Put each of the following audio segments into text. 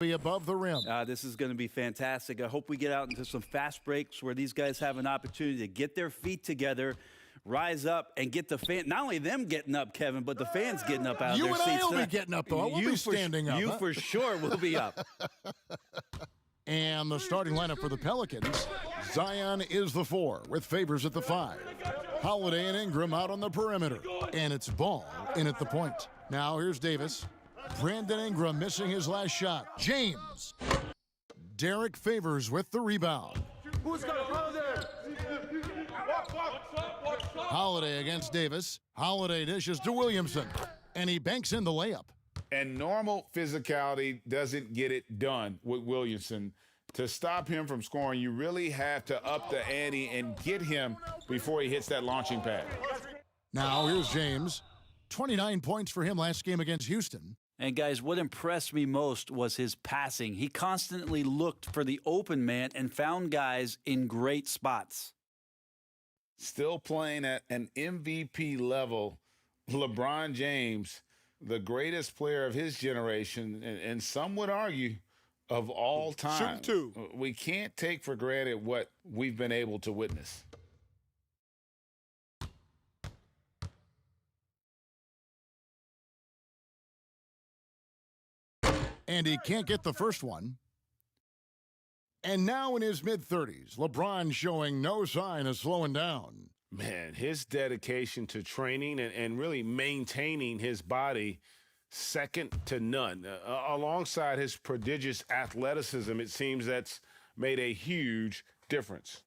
be above the rim. This is going to be fantastic. I hope we get out into some fast breaks where these guys have an opportunity to get their feet together, rise up, and get the fan. Not only them getting up, Kevin, but the fans getting up out of their seats. You and I will be getting up, though. I won't be standing up. You for sure will be up. And the starting lineup for the Pelicans. Zion is the 4 with Favors at the 5. Holiday and Ingram out on the perimeter. And it's Ball in at the point. Now here's Davis. Brandon Ingram missing his last shot. James. Derek Favors with the rebound. Who's got a brother there? Holiday against Davis. Holiday dishes to Williamson. And he banks in the layup. And normal physicality doesn't get it done with Williamson. To stop him from scoring, you really have to up the ante and get him before he hits that launching pad. Now here's James. 29 points for him last game against Houston. And guys, what impressed me most was his passing. He constantly looked for the open man and found guys in great spots. Still playing at an MVP level, LeBron James, the greatest player of his generation, and some would argue of all time. We can't take for granted what we've been able to witness. And he can't get the first one. And now in his mid-30s, LeBron showing no sign of slowing down. Man, his dedication to training and really maintaining his body, second to none. Alongside his prodigious athleticism, it seems that's made a huge difference.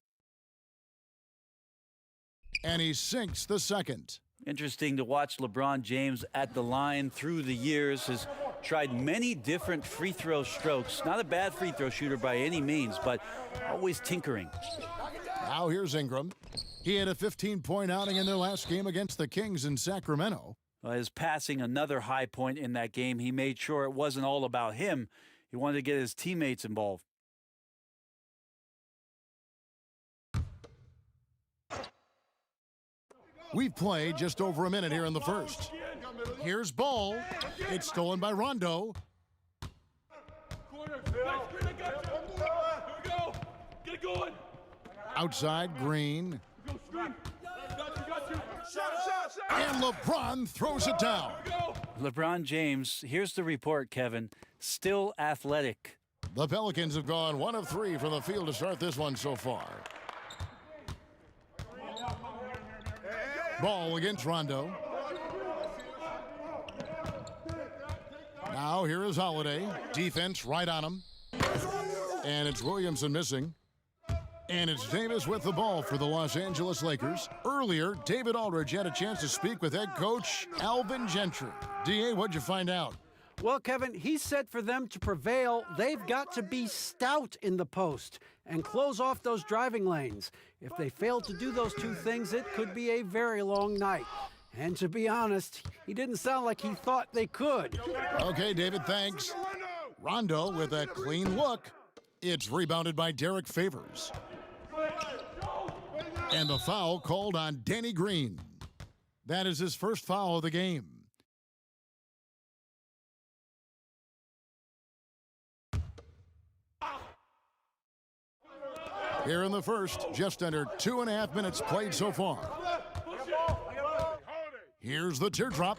And he sinks the second. Interesting to watch LeBron James at the line through the years. Has tried many different free throw strokes. Not a bad free throw shooter by any means, but always tinkering. Now here's Ingram. He had a 15-point outing in their last game against the Kings in Sacramento. His passing, another high point in that game. He made sure it wasn't all about him. He wanted to get his teammates involved. We've played just over a minute here in the first. Here's Ball. It's stolen by Rondo. Outside, Green. And LeBron throws it down. LeBron James, here's the report, Kevin, still athletic. The Pelicans have gone 1 of 3 from the field to start this one so far. Ball against Rondo. Now here is Holiday. Defense right on him. And it's Williamson missing. And it's Davis with the ball for the Los Angeles Lakers. Earlier, David Aldridge had a chance to speak with head coach Alvin Gentry. D.A., what'd you find out? Well, Kevin, he said for them to prevail, they've got to be stout in the post and close off those driving lanes. If they fail to do those two things, it could be a very long night. And to be honest, he didn't sound like he thought they could. Okay, David, thanks. Rondo with a clean look. It's rebounded by Derek Favors. And the foul called on Danny Green. That is his first foul of the game. Here in the first, just under 2.5 minutes played so far. Here's the teardrop,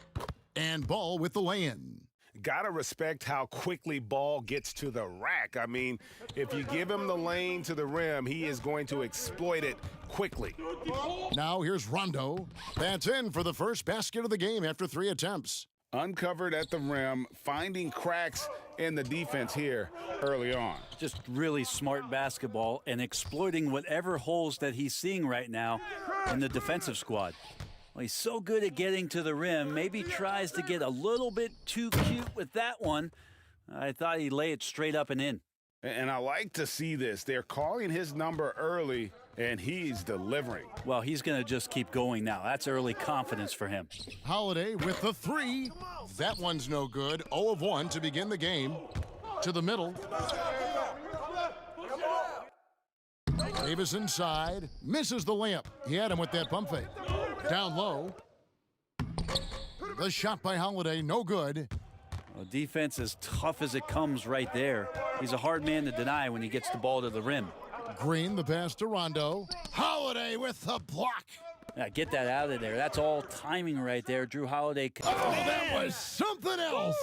and Ball with the lay-in. Gotta respect how quickly Ball gets to the rack. I mean, if you give him the lane to the rim, he is going to exploit it quickly. Now here's Rondo. That's in for the first basket of the game after 3 attempts. Uncovered at the rim, finding cracks in the defense here early on. Just really smart basketball and exploiting whatever holes that he's seeing right now in the defensive squad. Well, he's so good at getting to the rim. Maybe tries to get a little bit too cute with that one. I thought he'd lay it straight up and in. And I like to see this. They're calling his number early, and he's delivering. Well, he's going to just keep going now. That's early confidence for him. Holiday with the 3. That one's no good. 0 of 1 to begin the game. To the middle. Davis inside. Misses the layup. He had him with that pump fake. Down low. The shot by Holiday, no good. Well, defense as tough as it comes right there. He's a hard man to deny when he gets the ball to the rim. Green, the pass to Rondo. Holiday with the block. Yeah, get that out of there. That's all timing right there. Drew Holiday. Oh, that was something else.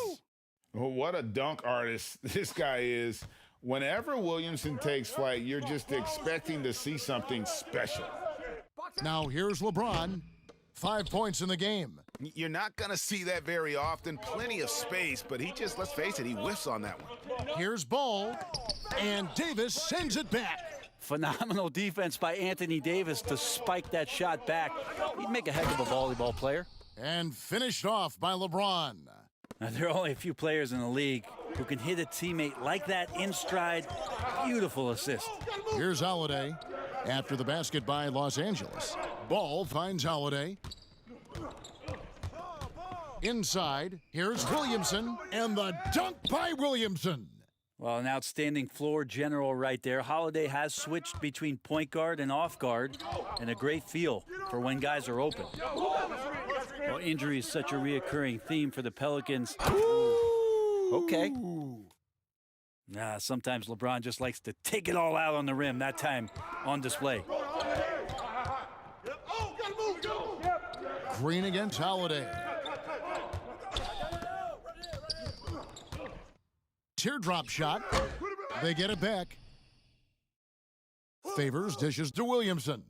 Well, what a dunk artist this guy is. Whenever Williamson takes flight, you're just expecting to see something special. Now here's LeBron. 5 points in the game. You're not going to see that very often. Plenty of space, but he just, let's face it, he whiffs on that one. Here's Ball, and Davis sends it back. Phenomenal defense by Anthony Davis to spike that shot back. He'd make a heck of a volleyball player. And finished off by LeBron. Now, there are only a few players in the league who can hit a teammate like that in stride. Beautiful assist. Here's Holiday. After the basket by Los Angeles. Ball finds Holiday. Inside, here's Williamson, and the dunk by Williamson. Well, an outstanding floor general right there. Holiday has switched between point guard and off guard, and a great feel for when guys are open. Well, injury is such a reoccurring theme for the Pelicans. Okay. Sometimes LeBron just likes to take it all out on the rim, that time on display. Green against Holiday. Teardrop shot. They get it back. Favors dishes to Williamson.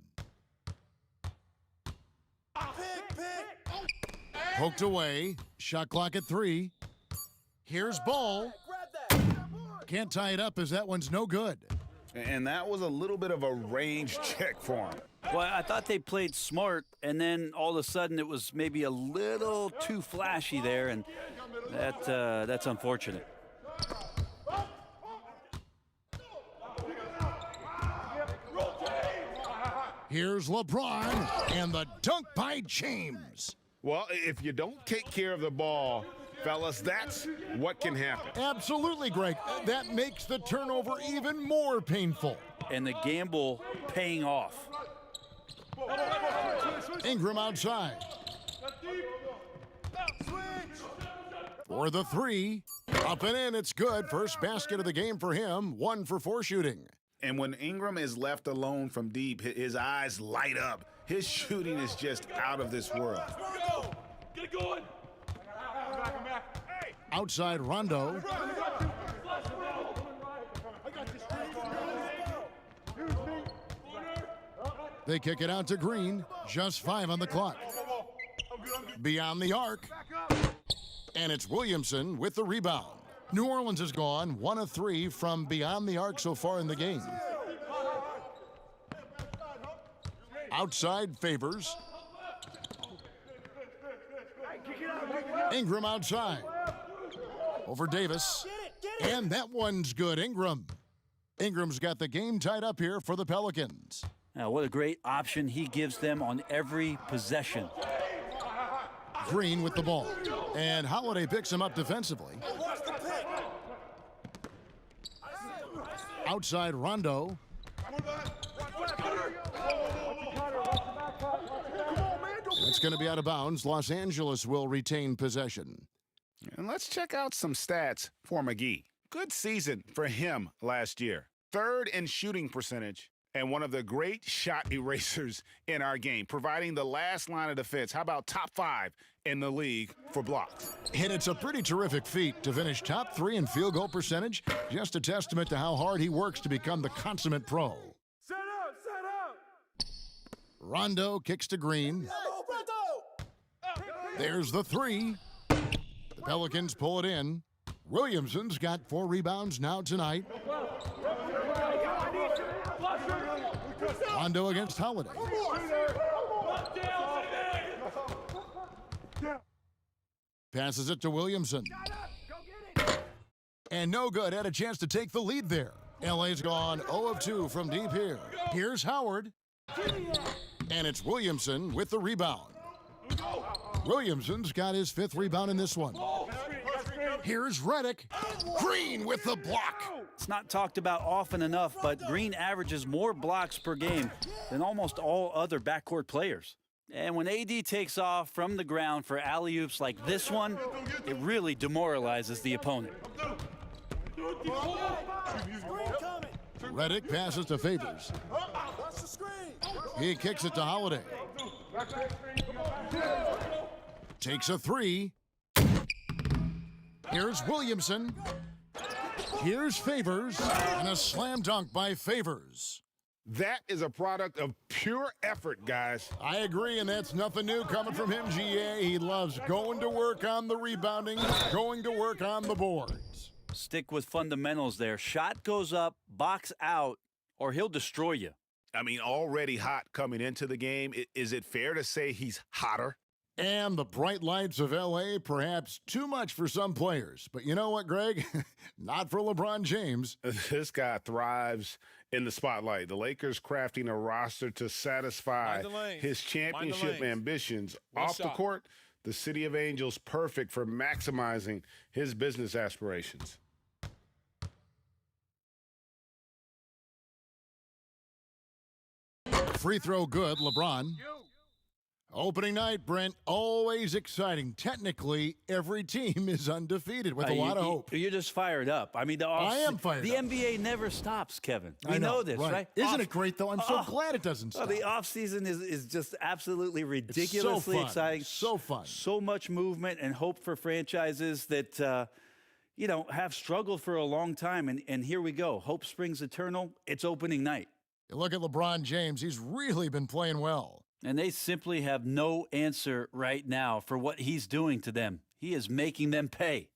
Poked away. Shot clock at 3. Here's Ball. Can't tie it up as that one's no good. And that was a little bit of a range check for him. Well, I thought they played smart, and then all of a sudden it was maybe a little too flashy there, and that's unfortunate. Here's LeBron, and the dunk by James. Well, if you don't take care of the ball, fellas, that's what can happen. Absolutely, Greg. That makes the turnover even more painful. And the gamble paying off. Ingram outside. For the 3. Up and in, it's good. First basket of the game for him. 1 for 4 shooting. And when Ingram is left alone from deep, his eyes light up. His shooting is just out of this world. Get it going. Outside Rondo. They kick it out to Green. Just 5 on the clock. Beyond the arc. And it's Williamson with the rebound. New Orleans has gone 1 of 3 from beyond the arc so far in the game. Outside Favors. Ingram outside. Over Davis. And that one's good. Ingram's got the game tied up here for the Pelicans. Now, what a great option he gives them on every possession. Green with the ball. And Holiday picks him up defensively. Outside Rondo. It's going to be out of bounds. Los Angeles will retain possession. And let's check out some stats for McGee. Good season for him last year. 3rd in shooting percentage and one of the great shot erasers in our game, providing the last line of defense. How about top 5 in the league for blocks? And it's a pretty terrific feat to finish top 3 in field goal percentage. Just a testament to how hard he works to become the consummate pro. Set up. Rondo kicks to Green. There's the 3. The Pelicans pull it in. Williamson's got 4 rebounds now tonight. Rondo against Holiday. Passes it to Williamson. And no good. Had a chance to take the lead there. LA's gone 0 of 2 from deep here. Here's Howard. And it's Williamson with the rebound. Williamson's got his 5th rebound in this one. Here's Reddick. Green with the block. It's not talked about often enough, but Green averages more blocks per game than almost all other backcourt players. And when AD takes off from the ground for alley-oops like this one, it really demoralizes the opponent. Redick passes to Favors. He kicks it to Holiday. Takes a three. Here's Williamson. Here's Favors. And a slam dunk by Favors. That is a product of pure effort, guys. I agree, and that's nothing new coming from him, GA. He loves going to work on the rebounding, going to work on the boards. Stick with fundamentals there. Shot goes up, box out, or he'll destroy you. I mean, already hot coming into the game. Is it fair to say he's hotter? And the bright lights of L.A., perhaps too much for some players. But you know what, Greg? Not for LeBron James. This guy thrives in the spotlight. The Lakers crafting a roster to satisfy his championship ambitions. Off the court, the City of Angels perfect for maximizing his business aspirations. Free throw good, LeBron. Opening night, Brent, always exciting. Technically, every team is undefeated with a lot of hope. You're just fired up. I mean, I am fired the up. NBA never stops, Kevin. I We know this, right? Isn't it great, though? I'm so glad it doesn't stop. The offseason is just absolutely ridiculously exciting. So fun. So much movement and hope for franchises that, have struggled for a long time. And here we go. Hope springs eternal. It's opening night. You look at LeBron James. He's really been playing well. And they simply have no answer right now for what he's doing to them. He is making them pay.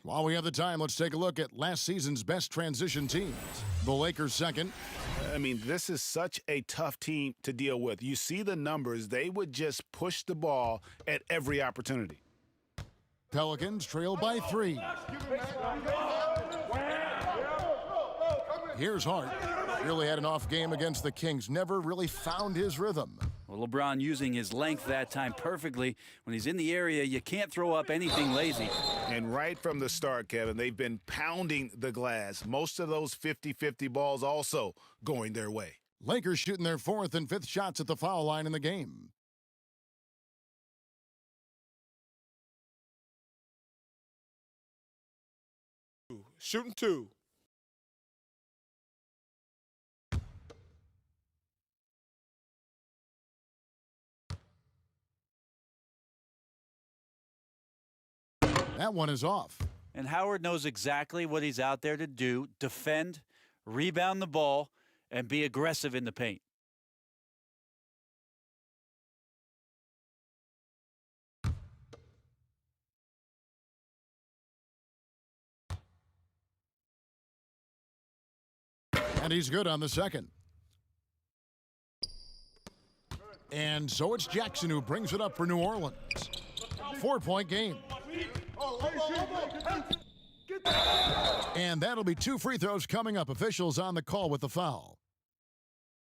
While we have the time, let's take a look at last season's best transition teams. The Lakers second. I mean, this is such a tough team to deal with. You see the numbers. They would just push the ball at every opportunity. Pelicans trail by 3. Here's Hart. Really had an off game against the Kings. Never really found his rhythm. Well, LeBron using his length that time perfectly. When he's in the area, you can't throw up anything lazy. And right from the start, Kevin, they've been pounding the glass. Most of those 50-50 balls also going their way. Lakers shooting their 4th and 5th shots at the foul line in the game. Shooting 2. That one is off. And Howard knows exactly what he's out there to do: defend, rebound the ball, and be aggressive in the paint. And he's good on the second. And so it's Jackson who brings it up for New Orleans. 4-point game. And that'll be 2 free throws coming up. Officials on the call with the foul.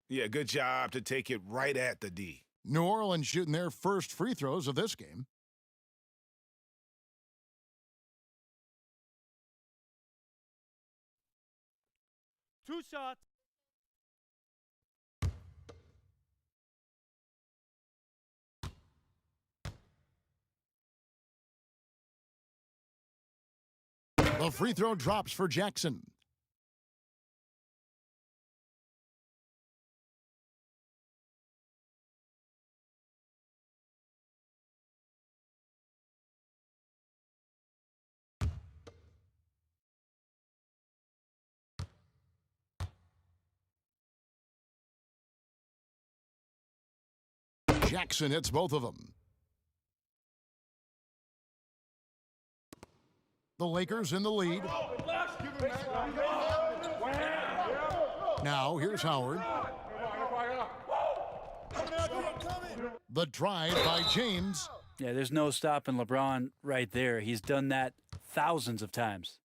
Yeah, good job to take it right at the D. New Orleans shooting their first free throws of this game. Two shots. The free throw drops for Jackson. Jackson hits both of them. The Lakers in the lead. Now, here's Howard. The drive by James. Yeah, there's no stopping LeBron right there. He's done that thousands of times.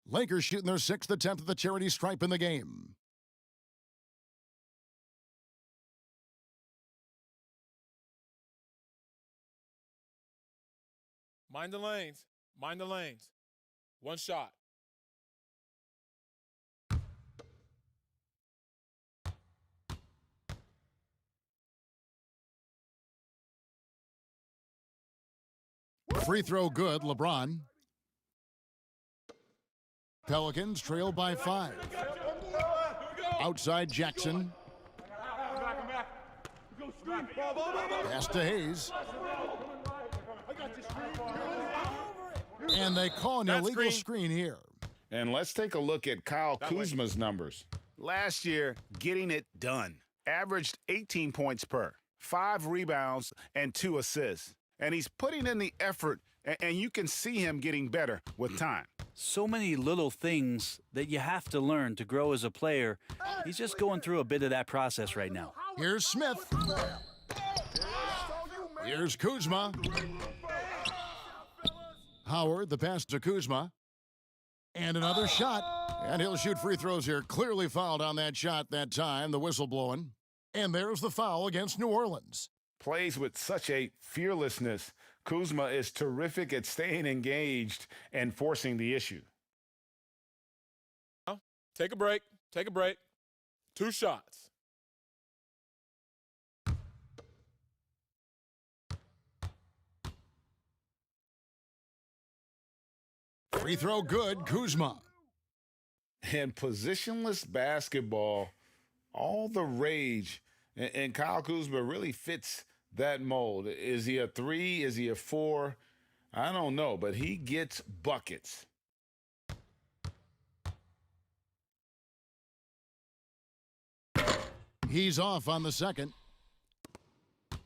Lakers shooting their 6th attempt at the charity stripe in the game. Mind the lanes. Mind the lanes. One shot. Free throw good, LeBron. Pelicans trail by 5. Outside Jackson. Pass to Hayes. And they call an illegal screen here. And let's take a look at Kyle Kuzma's numbers. Last year, getting it done. Averaged 18 points per, 5 rebounds, and 2 assists. And he's putting in the effort, and you can see him getting better with time. So many little things that you have to learn to grow as a player. He's just going through a bit of that process right now. Here's Smith. Here's Kuzma. Howard, the pass to Kuzma. And another shot. And he'll shoot free throws here. Clearly fouled on that shot that time, the whistle blowing. And there's the foul against New Orleans. Plays with such a fearlessness. Kuzma is terrific at staying engaged and forcing the issue. Take a break. Take a break. 2 shots. Free throw good, Kuzma. And positionless basketball, all the rage. And Kyle Kuzma really fits that mold. Is he a 3? Is he a 4? I don't know, but he gets buckets. He's off on the second.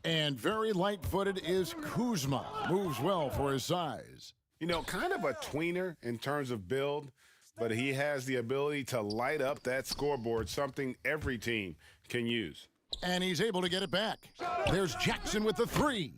And very light-footed is Kuzma. Moves well for his size. You know, kind of a tweener in terms of build, but he has the ability to light up that scoreboard, something every team can use. And he's able to get it back. There's Jackson with the 3.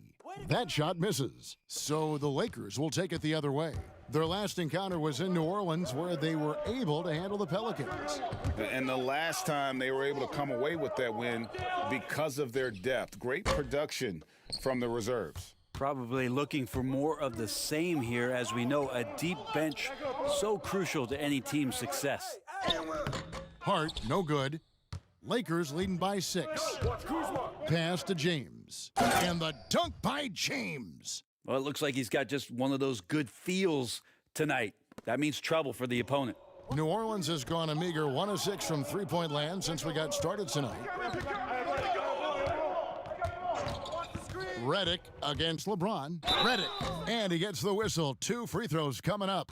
That shot misses. So the Lakers will take it the other way. Their last encounter was in New Orleans, where they were able to handle the Pelicans. And the last time they were able to come away with that win because of their depth. Great production from the reserves. Probably looking for more of the same here. As we know, a deep bench so crucial to any team's success. Hart, no good. Lakers leading by 6. Pass to James. And the dunk by James. Well, it looks like he's got just one of those good feels tonight. That means trouble for the opponent. New Orleans has gone a meager 1 of 6 from three-point land since we got started tonight. Redick against LeBron. Redick. And he gets the whistle. 2 free throws coming up.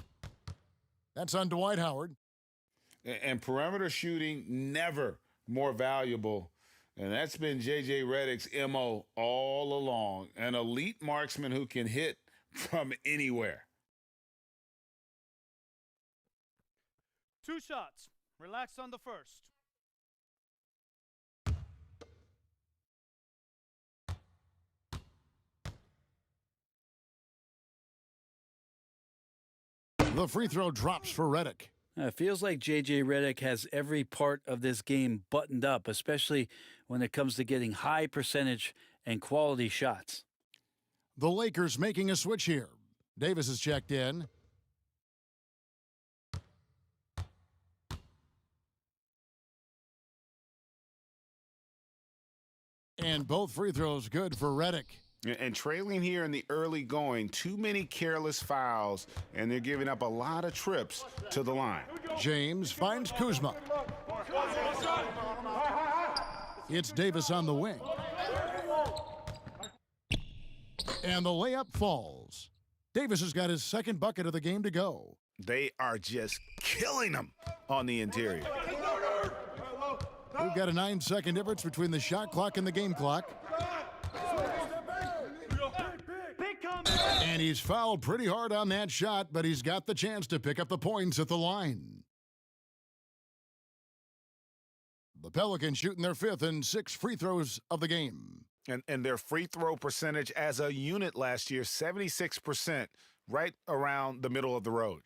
That's on Dwight Howard. And perimeter shooting never more valuable. And that's been J.J. Redick's M.O. all along. An elite marksman who can hit from anywhere. 2 shots. Relax on the first. The free throw drops for Redick. It feels like J.J. Redick has every part of this game buttoned up, especially when it comes to getting high percentage and quality shots. The Lakers making a switch here. Davis is checked in. And both free throws good for Redick. And trailing here in the early going, too many careless fouls, and they're giving up a lot of trips to the line. James finds Kuzma. It's Davis on the wing. And the layup falls. Davis has got his second bucket of the game to go. They are just killing them on the interior. We've got a 9-second difference between the shot clock and the game clock. And he's fouled pretty hard on that shot, but he's got the chance to pick up the points at the line. The Pelicans shooting their 5th and 6th free throws of the game. And their free throw percentage as a unit last year, 76%, right around the middle of the road.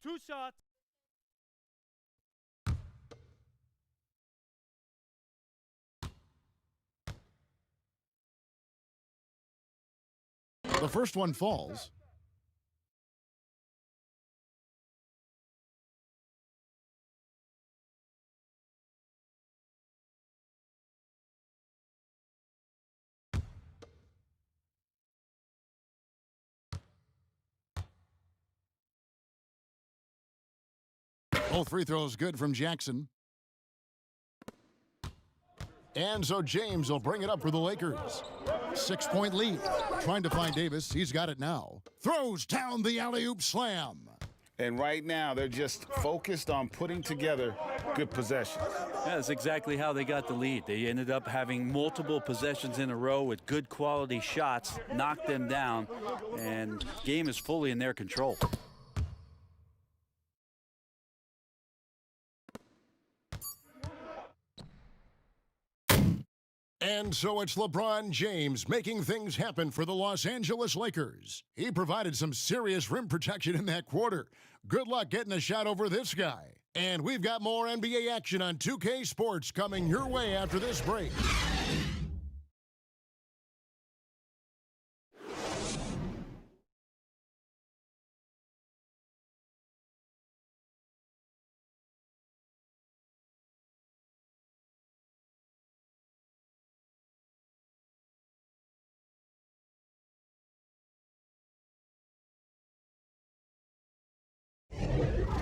2 shots. The first one falls. Both free throws good from Jackson. And so James will bring it up for the Lakers. 6-point lead. Trying to find Davis. He's got it now. Throws down the alley-oop slam. And right now, they're just focused on putting together good possessions. Yeah, that's exactly how they got the lead. They ended up having multiple possessions in a row with good quality shots, knocked them down, and game is fully in their control. And so it's LeBron James making things happen for the Los Angeles Lakers. He provided some serious rim protection in that quarter. Good luck getting a shot over this guy. And we've got more NBA action on 2K Sports coming your way after this break.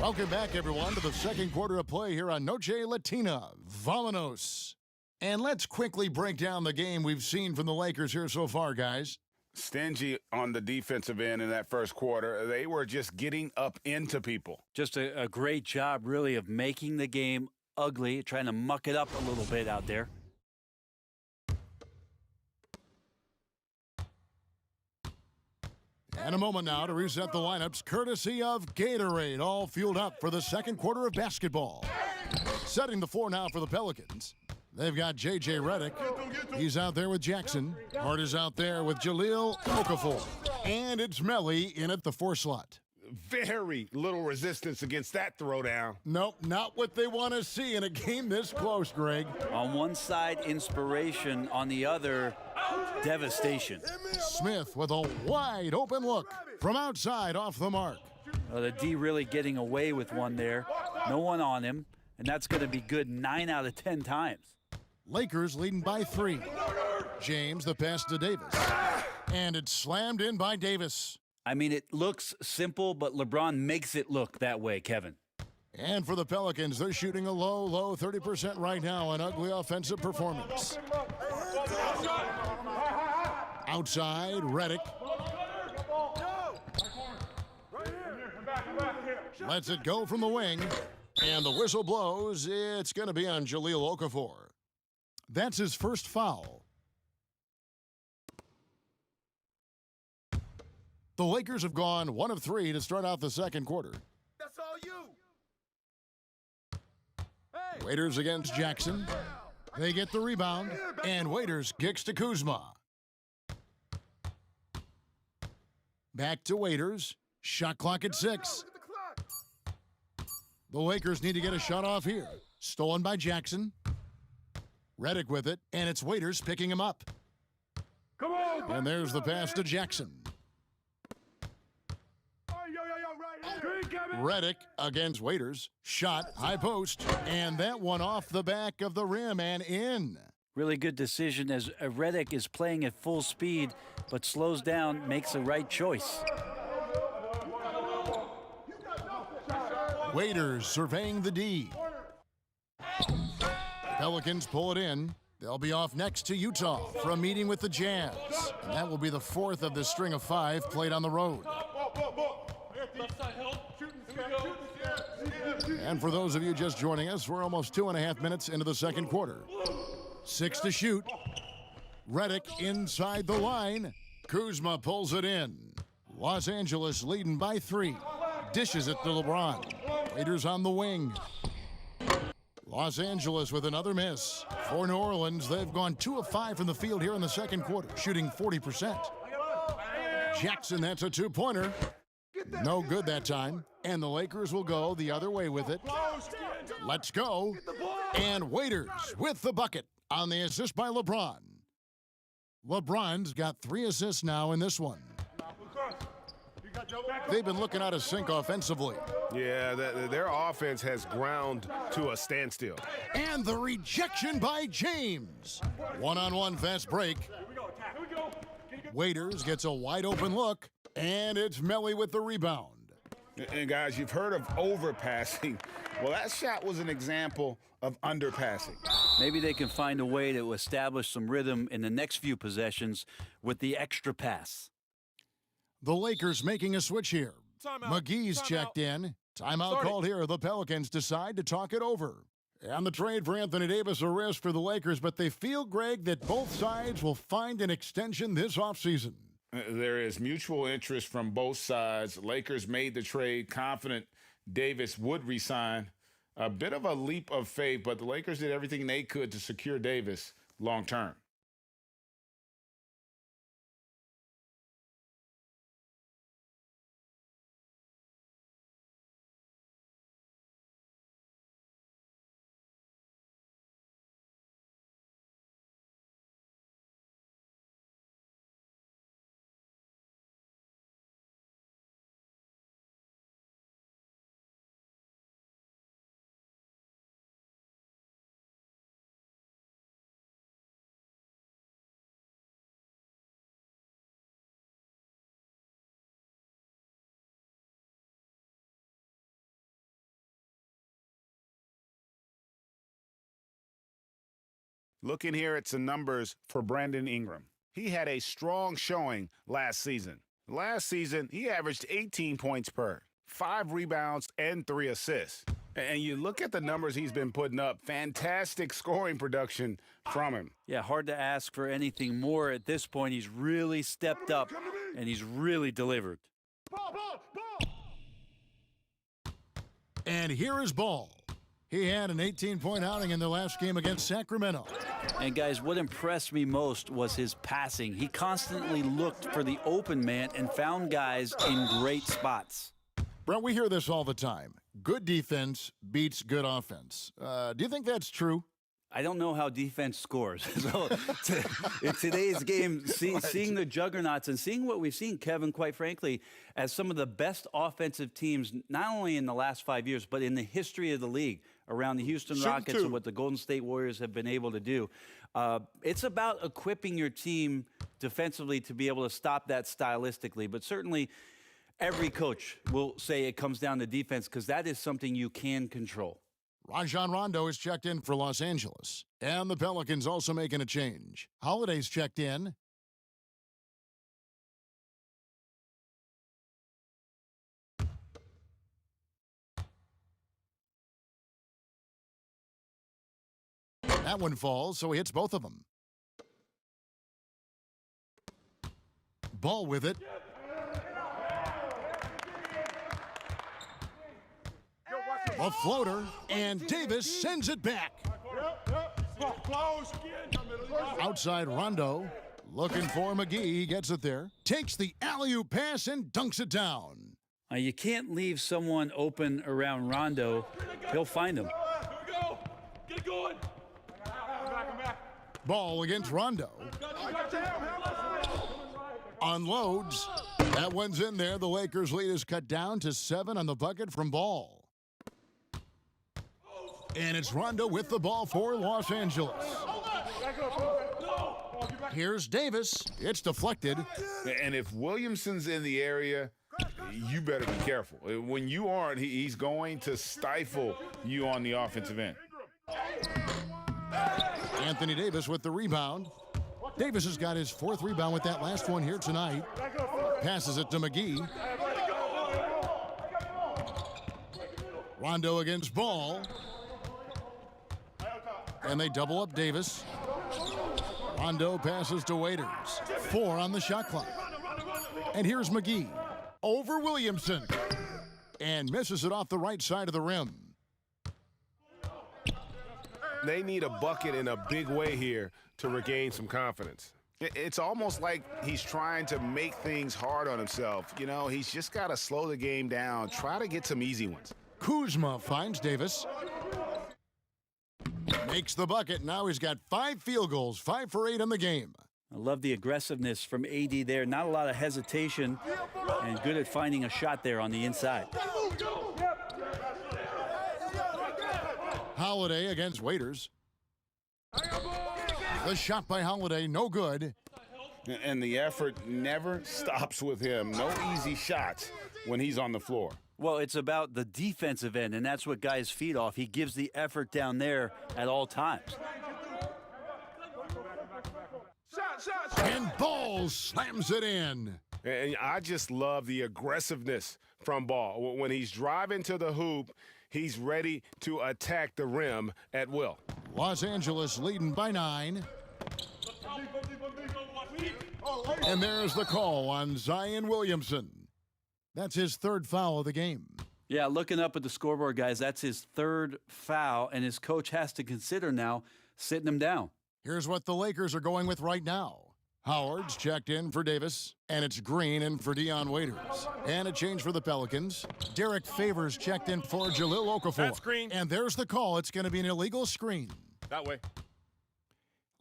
Welcome back, everyone, to the second quarter of play here on Noche Latina. Vámonos. And let's quickly break down the game we've seen from the Lakers here so far, guys. Stingy on the defensive end in that first quarter. They were just getting up into people. Just a great job, really, of making the game ugly, trying to muck it up a little bit out there. And a moment now to reset the lineups, courtesy of Gatorade, all fueled up for the second quarter of basketball. Setting the floor now for the Pelicans. They've got J.J. Redick. He's out there with Jackson. Hart is out there with Jahlil Okafor. And it's Melly in at the 4 slot. Very little resistance against that throwdown. Nope, not what they want to see in a game this close, Greg. On one side, inspiration. On the other, devastation. Smith with a wide open look from outside off the mark. The D really getting away with one there. No one on him, and that's going to be good 9 out of 10 times. Lakers leading by 3. James, the pass to Davis. And it's slammed in by Davis. I mean, it looks simple, but LeBron makes it look that way, Kevin. And for the Pelicans, they're shooting a low 30% right now, an ugly offensive performance. Outside, Redick. Lets it go from the wing. And the whistle blows. It's going to be on Jahlil Okafor. That's his first foul. The Lakers have gone 1 of 3 to start out the second quarter. That's all you. Waiters against Jackson. They get the rebound, and Waiters kicks to Kuzma. Back to Waiters. Shot clock at 6. The Lakers need to get a shot off here. Stolen by Jackson. Redick with it, and it's Waiters picking him up. Come on. And there's the pass to Jackson. Redick against Waiters. Shot, high post, and that one off the back of the rim and in. Really good decision as Redick is playing at full speed, but slows down, makes the right choice. Waiters surveying the D. Pelicans pull it in. They'll be off next to Utah for a meeting with the Jazz. And that will be the 4th of the string of 5 played on the road. And for those of you just joining us, we're almost 2.5 minutes into the second quarter. 6 to shoot. Redick inside the line. Kuzma pulls it in. Los Angeles leading by 3. Dishes it to LeBron. Waiters on the wing. Los Angeles with another miss. For New Orleans, they've gone 2 of 5 from the field here in the second quarter, shooting 40%. Jackson, that's a two-pointer. No good that time. And the Lakers will go the other way with it. Let's go. And Waiters with the bucket on the assist by LeBron. LeBron's got 3 assists now in this one. They've been looking out of sync offensively. Yeah, their offense has ground to a standstill. And the rejection by James. One-on-one fast break. Waiters gets a wide-open look, and it's Melly with the rebound. And guys, you've heard of overpassing. Well, that shot was an example of underpassing. Maybe they can find a way to establish some rhythm in the next few possessions with the extra pass. The Lakers making a switch here. McGee's checked in. Timeout called here. The Pelicans decide to talk it over. And the trade for Anthony Davis a risk for the Lakers, but they feel, Greg, that both sides will find an extension this offseason. There is mutual interest from both sides. Lakers made the trade confident Davis would resign. A bit of a leap of faith, but the Lakers did everything they could to secure Davis long term. Looking here at some numbers for Brandon Ingram. He had a strong showing last season. Last season, he averaged 18 points per, 5 rebounds, and 3 assists. And you look at the numbers he's been putting up, fantastic scoring production from him. Yeah, hard to ask for anything more at this point. He's really stepped up, and he's really delivered. And here is Ball. He had an 18-point outing in the last game against Sacramento. And, guys, what impressed me most was his passing. He constantly looked for the open man and found guys in great spots. Brett, we hear this all the time. Good defense beats good offense. Do you think that's true? I don't know how defense scores. So in today's game, seeing the juggernauts and seeing what we've seen, Kevin, quite frankly, as some of the best offensive teams, not only in the last 5 years, but in the history of the league, around the Houston Rockets and what the Golden State Warriors have been able to do. It's about equipping your team defensively to be able to stop that stylistically. But certainly every coach will say it comes down to defense because that is something you can control. Rajon Rondo is checked in for Los Angeles. And the Pelicans also making a change. Holiday's checked in. That one falls, so he hits both of them. Ball with it. A floater, and Davis sends it back. Outside Rondo, looking for McGee. He gets it there. Takes the alley-oop pass and dunks it down. You can't leave someone open around Rondo. He'll find him. Get going. Ball against Rondo. Unloads. That one's in there. The Lakers' lead is cut down to 7 on the bucket from Ball. And it's Rondo with the ball for Los Angeles. Here's Davis. It's deflected. And if Williamson's in the area, you better be careful. When you aren't, he's going to stifle you on the offensive end. Anthony Davis with the rebound. Davis has got his 4th rebound with that last one here tonight. Passes it to McGee. Rondo against Ball. And they double up Davis. Rondo passes to Waiters. 4 on the shot clock. And here's McGee. Over Williamson. And misses it off the right side of the rim. They need a bucket in a big way here to regain some confidence. It's almost like he's trying to make things hard on himself. You know, he's just got to slow the game down, try to get some easy ones. Kuzma finds Davis. Makes the bucket. Now he's got 5 field goals, 5 for 8 in the game. I love the aggressiveness from AD there. Not a lot of hesitation and good at finding a shot there on the inside. Holiday against Waiters. The shot by Holiday, no good. And the effort never stops with him. No easy shots when he's on the floor. Well, it's about the defensive end, and that's what guys feed off. He gives the effort down there at all times. And Ball slams it in. And I just love the aggressiveness from Ball. When he's driving to the hoop, he's ready to attack the rim at will. Los Angeles leading by 9. And there's the call on Zion Williamson. That's his 3rd foul of the game. Yeah, looking up at the scoreboard, guys, that's his 3rd foul, and his coach has to consider now sitting him down. Here's what the Lakers are going with right now. Howard's checked in for Davis, and it's Green in for Dion Waiters. And a change for the Pelicans. Derek Favors checked in for Jahlil Okafor. That's Green. And there's the call. It's going to be an illegal screen. That way.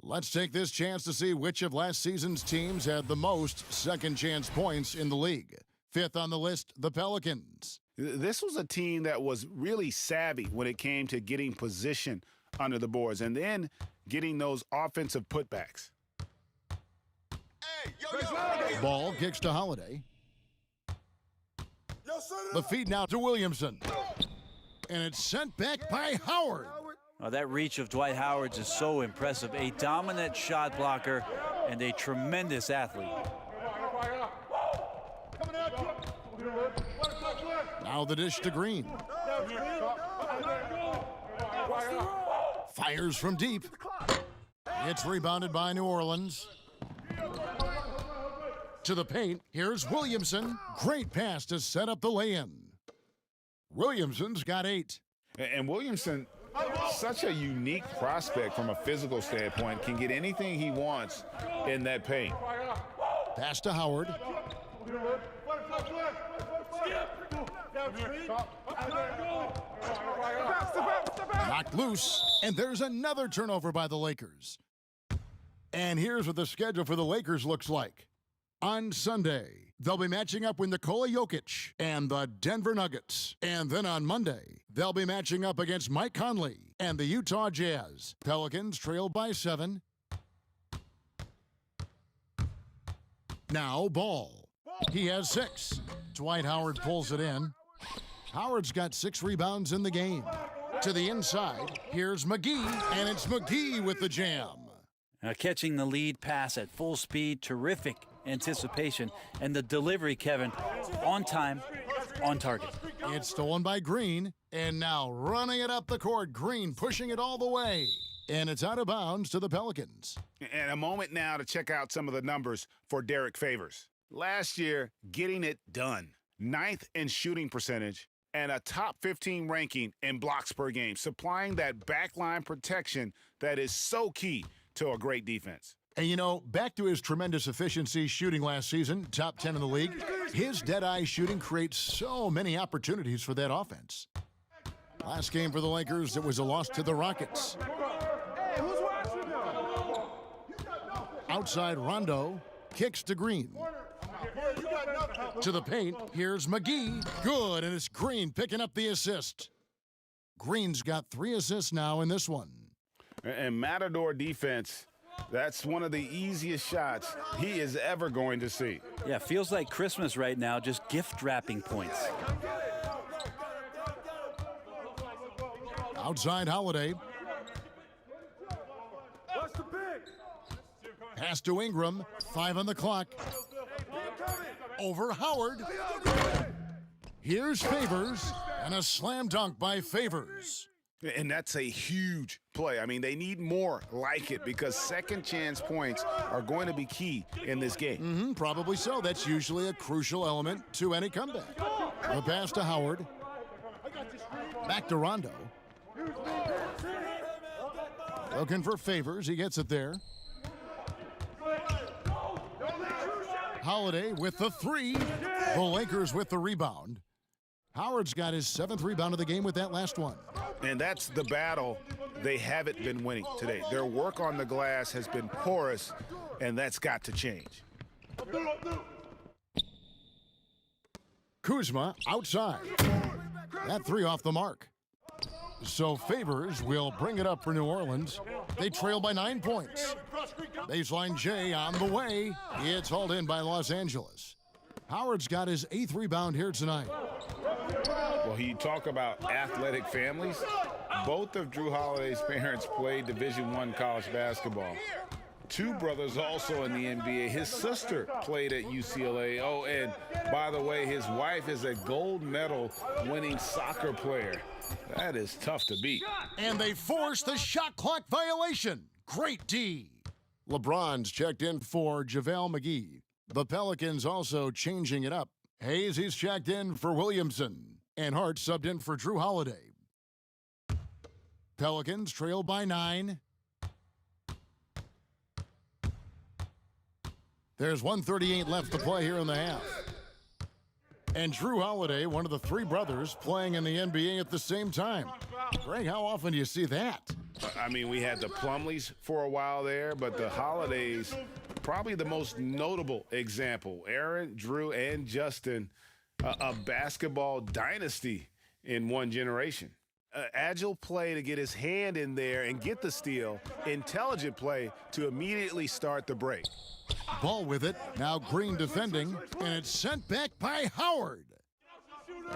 Let's take this chance to see which of last season's teams had the most second chance points in the league. 5th on the list, the Pelicans. This was a team that was really savvy when it came to getting position under the boards and then getting those offensive putbacks. Ball kicks to Holiday. The feed now to Williamson. And it's sent back by Howard. Oh, that reach of Dwight Howard's is so impressive. A dominant shot blocker and a tremendous athlete. Now the dish to Green. Fires from deep. It's rebounded by New Orleans. To the paint, here's Williamson. Great pass to set up the lay-in. Williamson's got 8. And Williamson, such a unique prospect from a physical standpoint, can get anything he wants in that paint. Pass to Howard. Knocked loose, and there's another turnover by the Lakers. And here's what the schedule for the Lakers looks like. On Sunday, they'll be matching up with Nikola Jokic and the Denver Nuggets. And then on Monday, they'll be matching up against Mike Conley and the Utah Jazz. Pelicans trail by 7. Now Ball. He has 6. Dwight Howard pulls it in. Howard's got 6 rebounds in the game. To the inside, here's McGee, and it's McGee with the jam. Now catching the lead pass at full speed, terrific anticipation, and the delivery, Kevin, on time, on target. It's stolen by Green, and now running it up the court, Green pushing it all the way. And it's out of bounds to the Pelicans. And a moment now to check out some of the numbers for Derek Favors. Last year, getting it done. 9th in shooting percentage and a top 15 ranking in blocks per game, supplying that backline protection that is so key to a great defense. And, you know, back to his tremendous efficiency shooting last season, top 10 in the league, his dead-eye shooting creates so many opportunities for that offense. Last game for the Lakers, it was a loss to the Rockets. Outside Rondo, kicks to Green. To the paint, here's McGee. Good, and it's Green picking up the assist. Green's got 3 assists now in this one. And Matador defense, that's one of the easiest shots he is ever going to see. Yeah, feels like Christmas right now, just gift wrapping points. Outside Holiday. Pass to Ingram. 5 on the clock. Over Howard. Here's Favors, and a slam dunk by Favors. And that's a huge play. I mean, they need more like it because second chance points are going to be key in this game. Probably so. That's usually a crucial element to any comeback. The pass to Howard. Back to Rondo. Looking for Favors. He gets it there. Holiday with the three. The Lakers with the rebound. Howard's got his 7th rebound of the game with that last one. And that's the battle they haven't been winning today. Their work on the glass has been porous, and that's got to change. Kuzma outside. That three off the mark. So Favors will bring it up for New Orleans. They trail by 9 points. Baseline J on the way. It's hauled in by Los Angeles. Howard's got his 8th rebound here tonight. Well, you talk about athletic families. Both of Drew Holiday's parents played Division I college basketball. 2 brothers also in the NBA. His sister played at UCLA. Oh, and by the way, his wife is a gold medal winning soccer player. That is tough to beat. And they force the shot clock violation. Great D. LeBron's checked in for JaVale McGee. The Pelicans also changing it up. Hayes, he's checked in for Williamson. And Hart subbed in for Drew Holiday. Pelicans trail by 9. There's 1:38 left to play here in the half. And Drew Holiday, one of the 3 brothers, playing in the NBA at the same time. Greg, how often do you see that? I mean, we had the Plumleys for a while there, but the Holidays, probably the most notable example. Aaron, Drew, and Justin, a basketball dynasty in one generation. Agile play to get his hand in there and get the steal. Intelligent play to immediately start the break. Ball with it. Now Green defending, and it's sent back by Howard.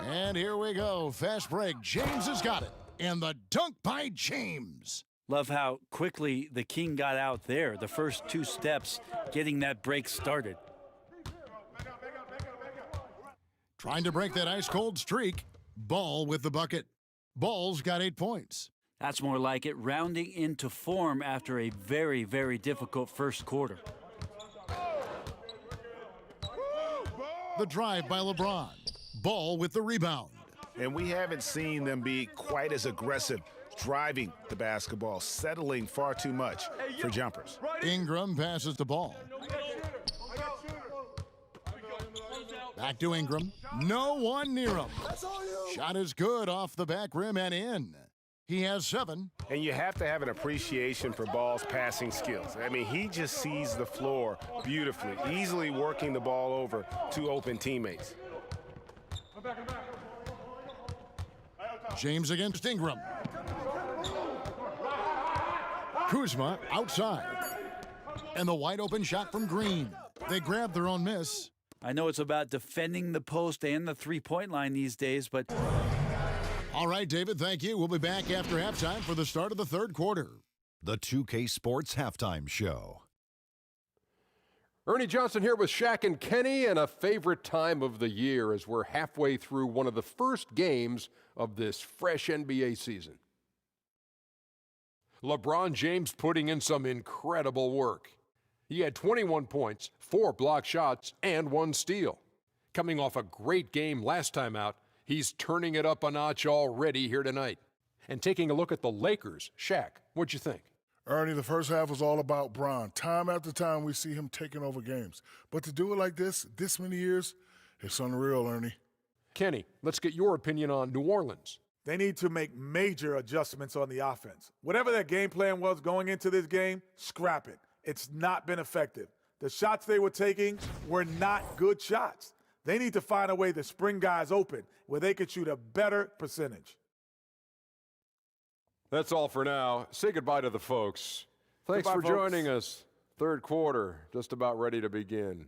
And here we go. Fast break. James has got it. And the dunk by James. Love how quickly the King got out there. The first 2 steps getting that break started. Trying to break that ice-cold streak. Ball with the bucket. Ball's got 8 points. That's more like it, rounding into form after a very, very difficult first quarter. The drive by LeBron. Ball with the rebound. And we haven't seen them be quite as aggressive driving the basketball, settling far too much for jumpers. Ingram passes the ball. Back to Ingram. No one near him. Shot is good off the back rim and in. He has 7. And you have to have an appreciation for Ball's passing skills. I mean, he just sees the floor beautifully, easily working the ball over to open teammates. James against Ingram. Kuzma outside. And the wide open shot from Green. They grab their own miss. I know it's about defending the post and the three-point line these days, but... All right, David, thank you. We'll be back after halftime for the start of the 3rd quarter. The 2K Sports Halftime Show. Ernie Johnson here with Shaq and Kenny, and a favorite time of the year as we're halfway through one of the first games of this fresh NBA season. LeBron James putting in some incredible work. He had 21 points, 4 block shots, and 1 steal. Coming off a great game last time out, he's turning it up a notch already here tonight. And taking a look at the Lakers, Shaq, what'd you think? Ernie, the first half was all about Bron. Time after time, we see him taking over games. But to do it like this many years, it's unreal, Ernie. Kenny, let's get your opinion on New Orleans. They need to make major adjustments on the offense. Whatever their game plan was going into this game, scrap it. It's not been effective. The shots they were taking were not good shots. They need to find a way to spring guys open where they could shoot a better percentage. That's all for now. Say goodbye to the folks. Thanks Goodbye, for joining us. 3rd quarter, just about ready to begin.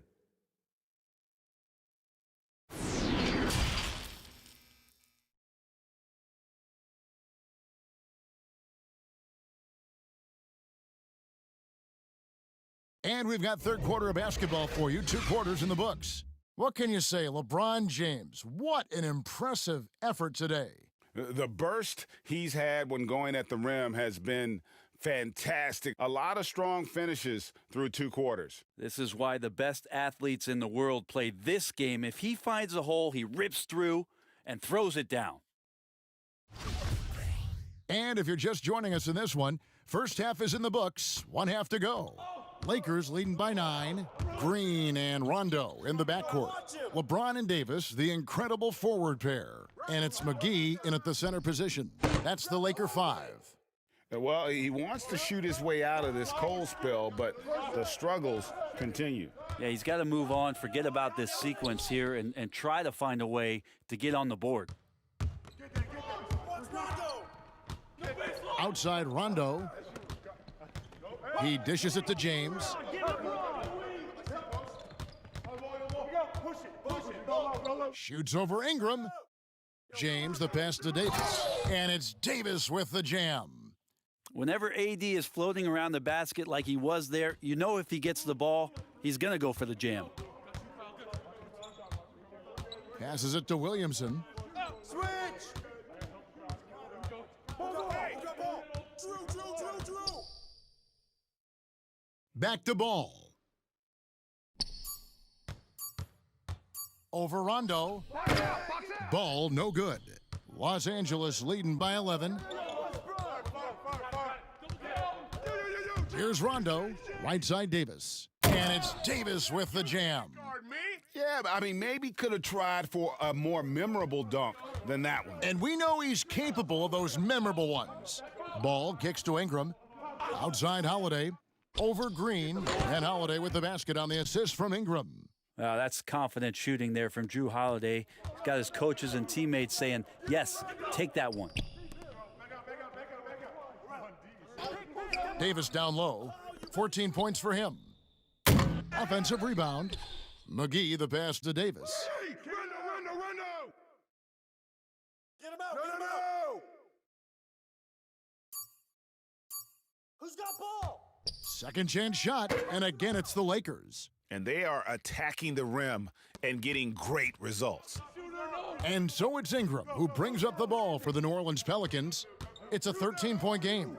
And we've got 3rd quarter of basketball for you. 2 quarters in the books. What can you say? LeBron James, what an impressive effort today. The burst he's had when going at the rim has been fantastic. A lot of strong finishes through 2 quarters. This is why the best athletes in the world play this game. If he finds a hole, he rips through and throws it down. And if you're just joining us in this one, First half is in the books. 1 half to go. Lakers leading by 9. Green and Rondo in the backcourt. LeBron and Davis, the incredible forward pair. And it's McGee in at the center position. That's the Laker 5. Well, he wants to shoot his way out of this cold spell, but the struggles continue. Yeah, he's got to move on, forget about this sequence here, and try to find a way to get on the board. Outside Rondo. He dishes it to James. Shoots over Ingram. James, the pass to Davis. And it's Davis with the jam. Whenever AD is floating around the basket like he was there, you know if he gets the ball, he's going to go for the jam. Passes it to Williamson. Back to Ball. Over Rondo. Ball no good. Los Angeles leading by 11. Here's Rondo. Right side Davis. And it's Davis with the jam. Yeah, I mean, maybe could have tried for a more memorable dunk than that one. And we know he's capable of those memorable ones. Ball kicks to Ingram. Outside Holiday. Over Green. And Holiday with the basket on the assist from Ingram. That's confident shooting there from Drew Holiday. He's got his coaches and teammates saying, yes, take that one. Davis down low. 14 points for him. Offensive rebound. McGee the pass to Davis. Get him out! Get him out! Who's got ball? Second chance shot, and again it's the Lakers. And they are attacking the rim and getting great results. And so it's Ingram who brings up the ball for the New Orleans Pelicans. It's a 13-point game.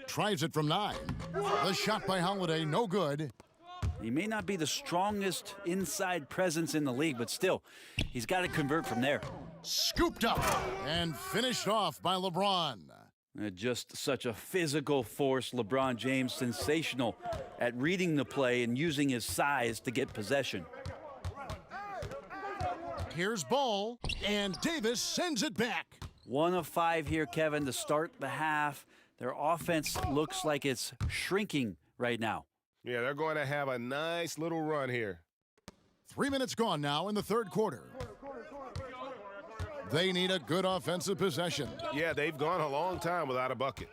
Tries it from 9. The shot by Holiday, no good. He may not be the strongest inside presence in the league, but still, he's got to convert from there. Scooped up and finished off by LeBron. Just such a physical force. LeBron James, sensational at reading the play and using his size to get possession. Here's Ball, and Davis sends it back. 1 of 5 here, Kevin, to start the half. Their offense looks like it's shrinking right now. Yeah, they're going to have a nice little run here. 3 minutes gone now in the third quarter. They need a good offensive possession. Yeah, they've gone a long time without a bucket.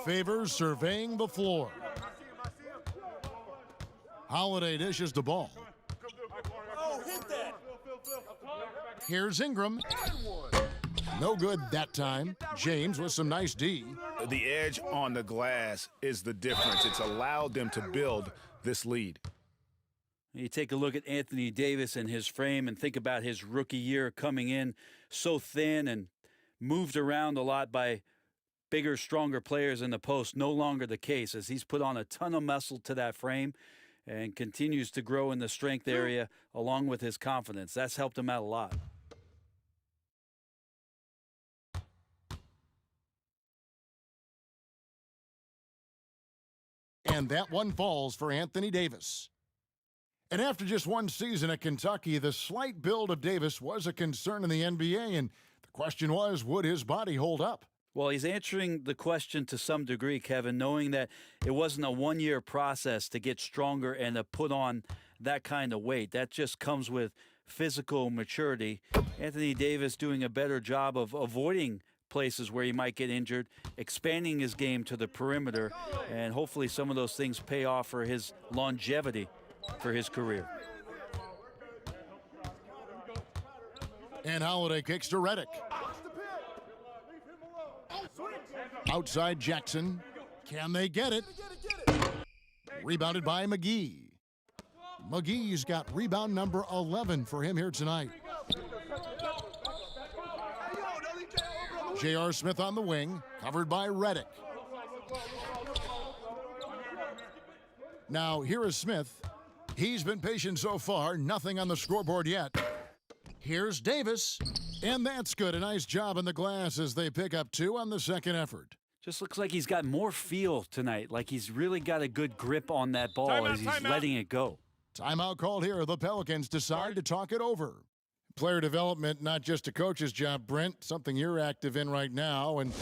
Favors surveying the floor. Holiday dishes the ball. Oh, hit that! Here's Ingram. No good that time. James with some nice D. The edge on the glass is the difference. It's allowed them to build this lead. You take a look at Anthony Davis and his frame and think about his rookie year coming in so thin and moved around a lot by bigger, stronger players in the post. No longer the case, as he's put on a ton of muscle to that frame and continues to grow in the strength area along with his confidence. That's helped him out a lot. And that one falls for Anthony Davis. And after just one season at Kentucky, the slight build of Davis was a concern in the NBA, and the question was, would his body hold up? Well, he's answering the question to some degree, Kevin, knowing that it wasn't a one-year process to get stronger and to put on that kind of weight. That just comes with physical maturity. Anthony Davis doing a better job of avoiding places where he might get injured, expanding his game to the perimeter, and hopefully some of those things pay off for his longevity for his career. And Holiday kicks to Redick. Outside Jackson. Can they get it? Rebounded by McGee. McGee's got rebound number 11 for him here tonight. J.R. Smith on the wing, covered by Redick. Now, here is Smith. He's been patient so far, nothing on the scoreboard yet. Here's Davis, and that's good. A nice job on the glass as they pick up 2 on the second effort. Just looks like he's got more feel tonight, like he's really got a good grip on that ball as he's letting it go. Timeout called here. The Pelicans decide to talk it over. Player development, not just a coach's job, Brent, something you're active in right now. And,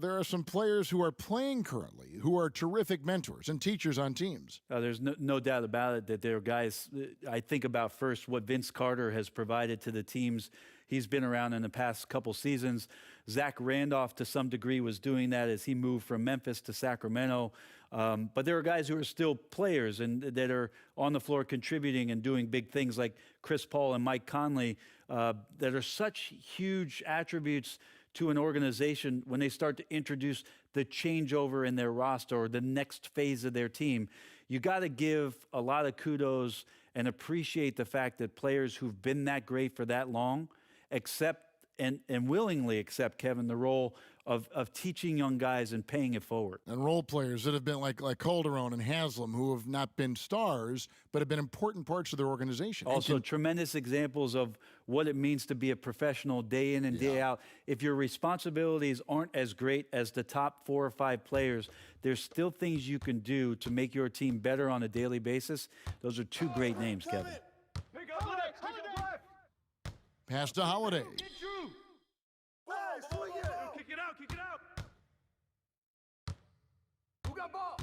there are some players who are playing currently who are terrific mentors and teachers on teams. There's no doubt about it that there are guys. I think about first what Vince Carter has provided to the teams he's been around in the past couple seasons. Zach Randolph, to some degree, was doing that as he moved from Memphis to Sacramento. But there are guys who are still players and that are on the floor contributing and doing big things like Chris Paul and Mike Conley that are such huge attributes to an organization when they start to introduce the changeover in their roster or the next phase of their team. You got to give a lot of kudos and appreciate the fact that players who've been that great for that long accept and willingly accept, Kevin, the role of teaching young guys and paying it forward. And role players that have been like Calderon and Haslam, who have not been stars, but have been important parts of their organization. Also, tremendous examples of what it means to be a professional day in and day out. If your responsibilities aren't as great as the top 4 or 5 players, there's still things you can do to make your team better on a daily basis. Those are 2 great names, Kevin. Pass to Holiday. Kick it out. Who got ball?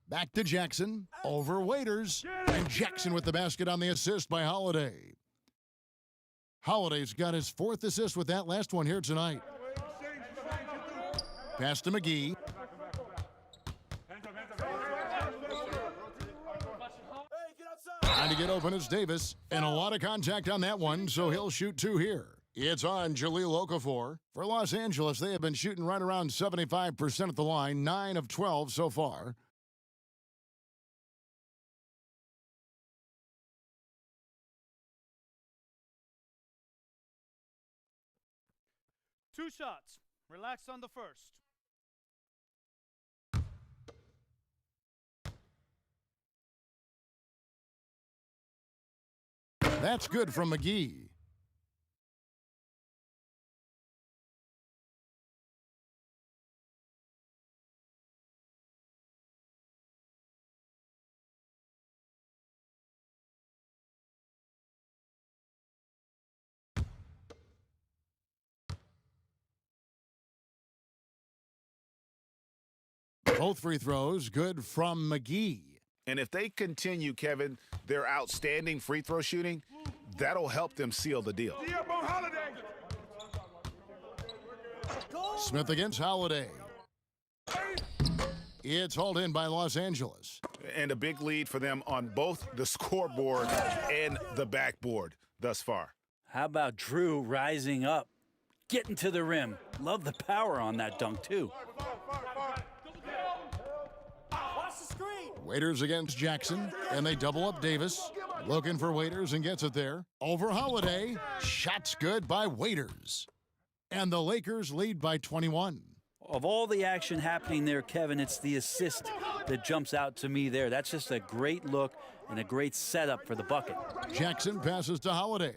Back to Jackson, over Waiters, and Jackson with the basket on the assist by Holiday. Holiday's got his 4th assist with that last one here tonight. Pass to McGee. Trying to get open is Davis, and a lot of contact on that one, so he'll shoot 2 here. It's on Jahlil Okafor. For Los Angeles, they have been shooting right around 75% at the line, 9 of 12 so far. Two shots. Relax on the first. That's good from McGee. Both free throws good from McGee. And if they continue, Kevin, their outstanding free throw shooting, that'll help them seal the deal. Smith against Holiday. It's hauled in by Los Angeles. And a big lead for them on both the scoreboard and the backboard thus far. How about Drew rising up, getting to the rim? Love the power on that dunk, too. Waiters against Jackson, and they double up Davis. Looking for Waiters and gets it there. Over Holiday. Shots good by Waiters. And the Lakers lead by 21. Of all the action happening there, Kevin, it's the assist that jumps out to me there. That's just a great look and a great setup for the bucket. Jackson passes to Holiday.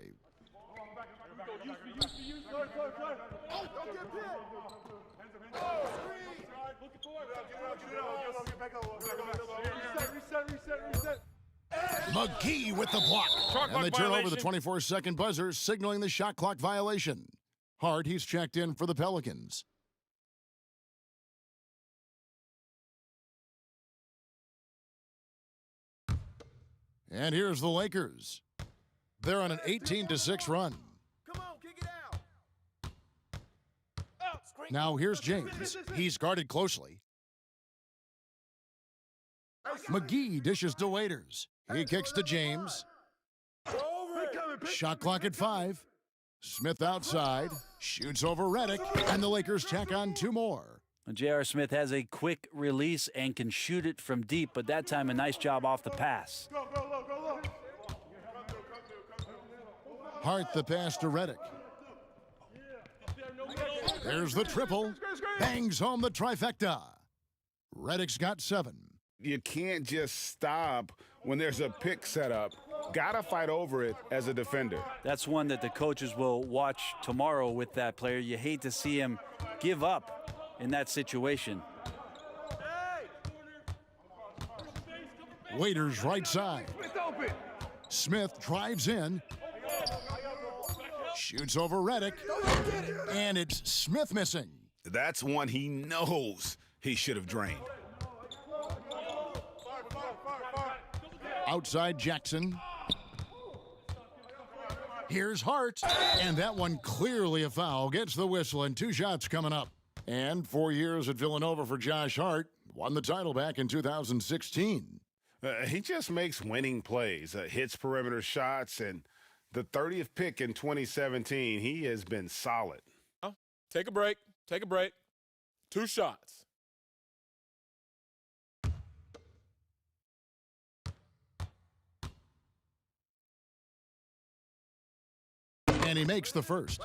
McGee with the block. And they turn over the 24-second buzzer, signaling the shot clock violation. Hart, he's checked in for the Pelicans. And here's the Lakers. They're on an 18-6 run. Come on, kick it out. Now here's James. He's guarded closely. McGee dishes to Waiters. He kicks to James. Shot clock at 5. Smith outside. Shoots over Redick. And the Lakers tack on 2 more. J.R. Smith has a quick release and can shoot it from deep, but that time a nice job off the pass. Hart the pass to Redick. There's the triple. Bangs home the trifecta. Redick's got 7. You can't just stop when there's a pick set up Gotta fight over it as a defender. That's one that the coaches will watch tomorrow with that player. You hate to see him give up in that situation. Waiters right side. Smith drives in. Shoots over Reddick. And it's Smith missing. That's one he knows he should have drained. Outside Jackson. Here's Hart. And that one clearly a foul. Gets the whistle and 2 shots coming up. And 4 years at Villanova for Josh Hart. Won the title back in 2016. He just makes winning plays, hits perimeter shots, and the 30th pick in 2017, he has been solid. Take a break. Take a break. 2 shots. And he makes the first.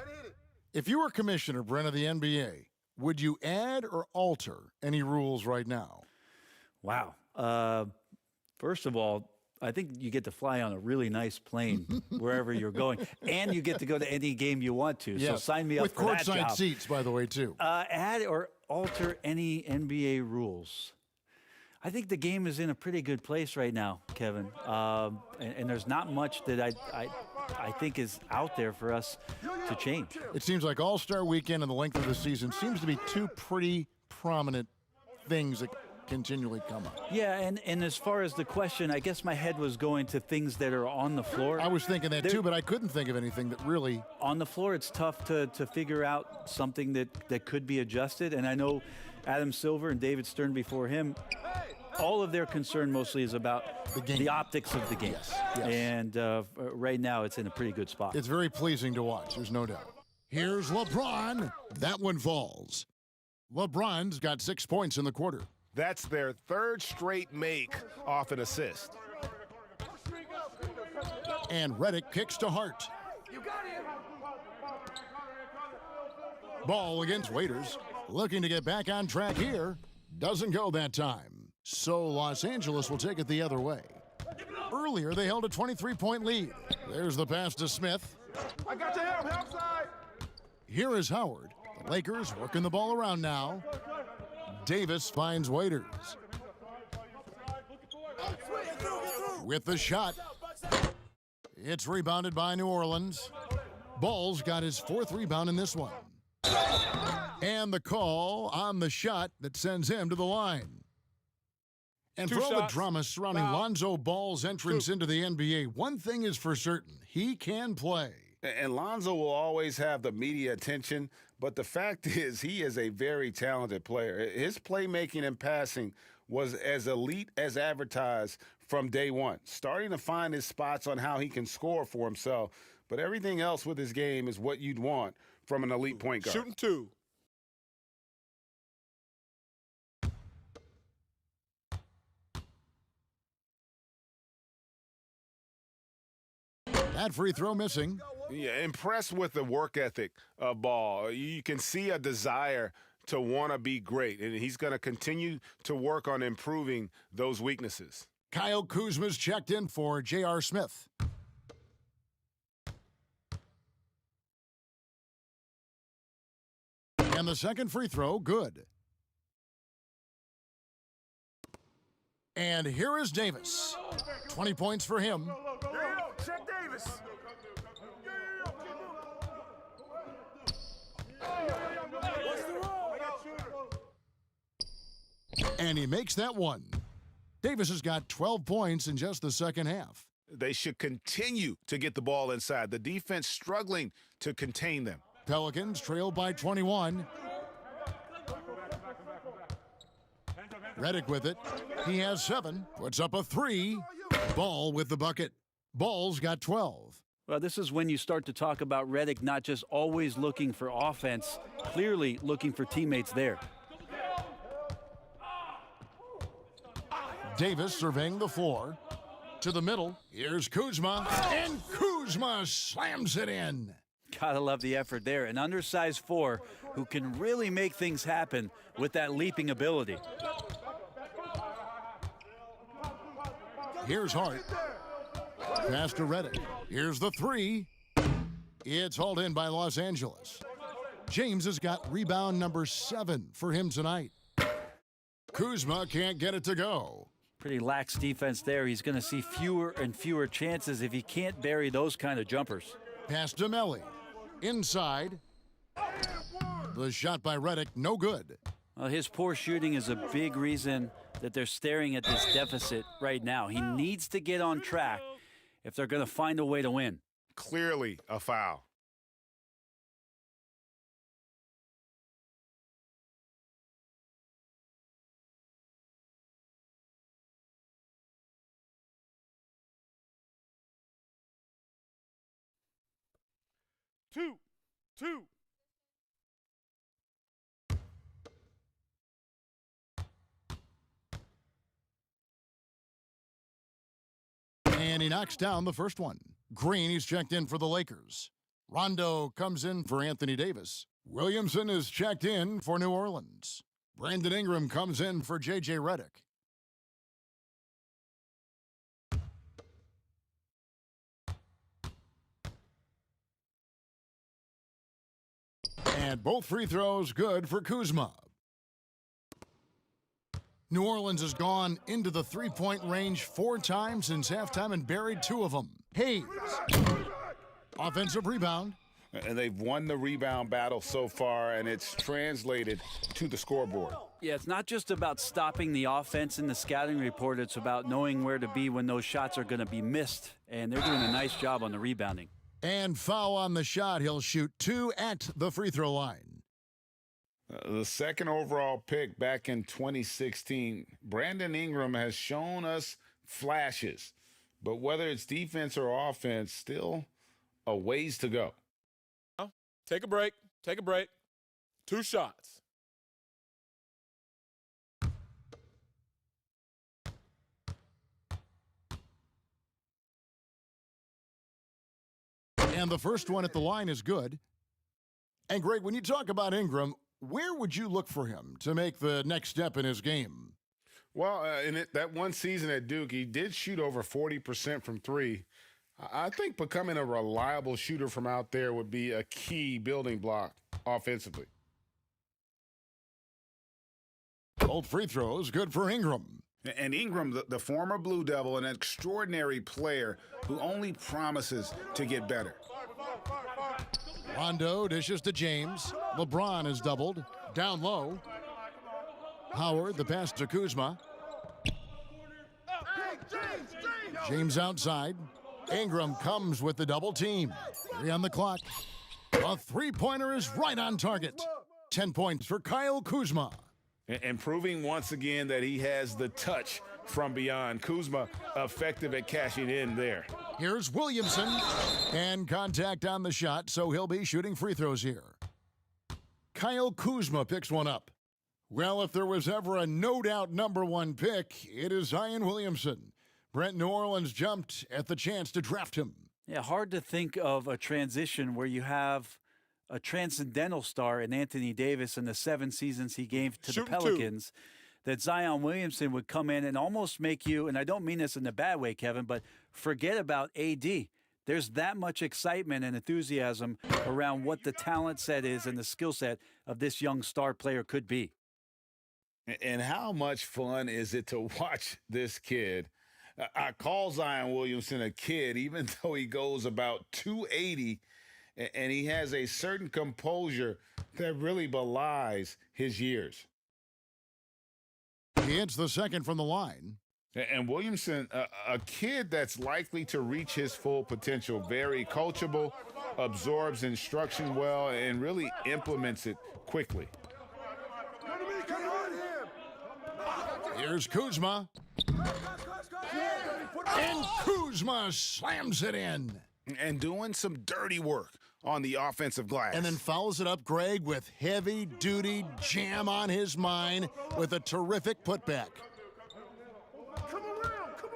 If you were commissioner, Brent, of the NBA, would you add or alter any rules right now? Wow. First of all, I think you get to fly on a really nice plane wherever you're going, and you get to go to any game you want to. Yes. So sign me up for that With courtside job. seats, by the way, too. Add or alter any NBA rules. I think the game is in a pretty good place right now, Kevin. And there's not much that I think is out there for us to change. It seems like All-Star Weekend and the length of the season seems to be 2 pretty prominent things that continually come up. Yeah, and as far as the question, I guess my head was going to things that are on the floor. I was thinking that too, but I couldn't think of anything that really... On the floor, it's tough to figure out something that could be adjusted. And I know Adam Silver and David Stern before him, all of their concern mostly is about the optics of the game. Yes. And right now, it's in a pretty good spot. It's very pleasing to watch, there's no doubt. Here's LeBron. That one falls. LeBron's got 6 points in the quarter. That's their 3rd straight make off an assist. And Reddick kicks to Hart. Ball against Waiters. Looking to get back on track here. Doesn't go that time. So Los Angeles will take it the other way. Earlier, they held a 23-point lead. There's the pass to Smith. I got your help side. Here is Howard. The Lakers working the ball around now. Davis finds Waiters. With the shot. It's rebounded by New Orleans. Ball's got his 4th rebound in this one. And the call on the shot that sends him to the line. And for all the drama surrounding Lonzo Ball's entrance into the NBA, one thing is for certain. He can play. And Lonzo will always have the media attention, but the fact is he is a very talented player. His playmaking and passing was as elite as advertised from day one, starting to find his spots on how he can score for himself. But everything else with his game is what you'd want from an elite point guard. Shooting 2. That free throw missing. Yeah, impressed with the work ethic of Ball. You can see a desire to want to be great, and he's going to continue to work on improving those weaknesses. Kyle Kuzma's checked in for J.R. Smith. And the second free throw, good. And here is Davis. 20 points for him. Check Davis. And he makes that one. Davis has got 12 points in just the second half. They should continue to get the ball inside. The defense struggling to contain them. Pelicans trail by 21. Reddick with it. He has 7. Puts up a 3. Ball with the bucket. Ball's got 12. Well, this is when you start to talk about Reddick not just always looking for offense, clearly looking for teammates there. Davis surveying the floor. To the middle. Here's Kuzma. And Kuzma slams it in. Gotta love the effort there. An undersized 4 who can really make things happen with that leaping ability. Here's Hart. Pass to Redick. Here's the three. It's hauled in by Los Angeles. James has got rebound number 7 for him tonight. Kuzma can't get it to go. Pretty lax defense there. He's going to see fewer and fewer chances if he can't bury those kind of jumpers. Pass to Melli. Inside. The shot by Redick, no good. Well, his poor shooting is a big reason that they're staring at this deficit right now. He needs to get on track if they're going to find a way to win. Clearly a foul. Two. And he knocks down the first one. Green, he's checked in for the Lakers. Rondo comes in for Anthony Davis. Williamson is checked in for New Orleans. Brandon Ingram comes in for J.J. Redick. And both free throws good for Kuzma. New Orleans has gone into the three-point range 4 times since halftime and buried 2 of them. Hayes. Offensive rebound. And they've won the rebound battle so far, and it's translated to the scoreboard. Yeah, it's not just about stopping the offense in the scouting report. It's about knowing where to be when those shots are going to be missed, and they're doing a nice job on the rebounding. And foul on the shot. He'll shoot 2 at the free throw line. The second overall pick back in 2016, Brandon Ingram has shown us flashes. But whether it's defense or offense, still a ways to go. Take a break. 2 shots. And the first one at the line is good. And Greg, when you talk about Ingram, where would you look for him to make the next step in his game? Well, that one season at Duke, he did shoot over 40% from 3. I think becoming a reliable shooter from out there would be a key building block offensively. Both free throws good for Ingram. And Ingram, the former Blue Devil, an extraordinary player who only promises to get better. Rondo dishes to James. LeBron is doubled. Down low. Howard, the pass to Kuzma. James outside. Ingram comes with the double team. 3 on the clock. A three-pointer is right on target. 10 points for Kyle Kuzma. And proving once again that he has the touch from beyond. Kuzma effective at cashing in there. Here's Williamson. And contact on the shot, so he'll be shooting free throws here. Kyle Kuzma picks one up. Well, if there was ever a no-doubt number 1 pick, it is Zion Williamson. Brent, New Orleans jumped at the chance to draft him. Yeah, hard to think of a transition where you have a transcendental star in Anthony Davis in the 7 seasons he gave to the Pelicans, that Zion Williamson would come in and almost make you, and I don't mean this in a bad way, Kevin, but forget about AD. There's that much excitement and enthusiasm around what the talent set is and the skill set of this young star player could be. And how much fun is it to watch this kid? I call Zion Williamson a kid, even though he goes about 280, and he has a certain composure that really belies his years. He hits the second from the line. And Williamson, a kid that's likely to reach his full potential, very coachable, absorbs instruction well, and really implements it quickly. Here's Kuzma. And Kuzma slams it in. And doing some dirty work on the offensive glass. And then follows it up, Greg, with heavy-duty jam on his mind with a terrific putback.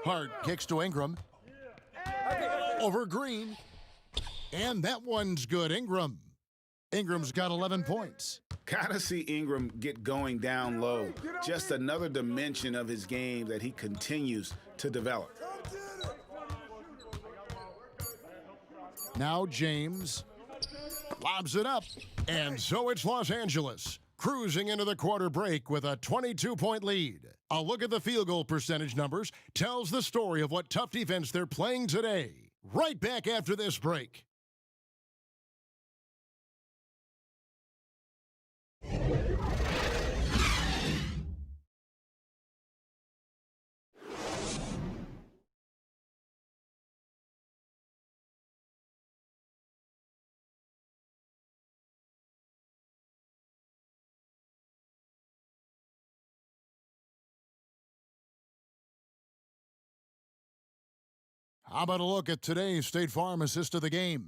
Hart kicks to Ingram. Over Green. And that one's good. Ingram's got 11 points. Gotta see Ingram get going down low. Just another dimension of his game that he continues to develop. Now James lobs it up. And so it's Los Angeles, cruising into the quarter break with a 22-point lead. A look at the field goal percentage numbers tells the story of what tough defense they're playing today. Right back after this break. How about a look at today's State Farm assist of the game?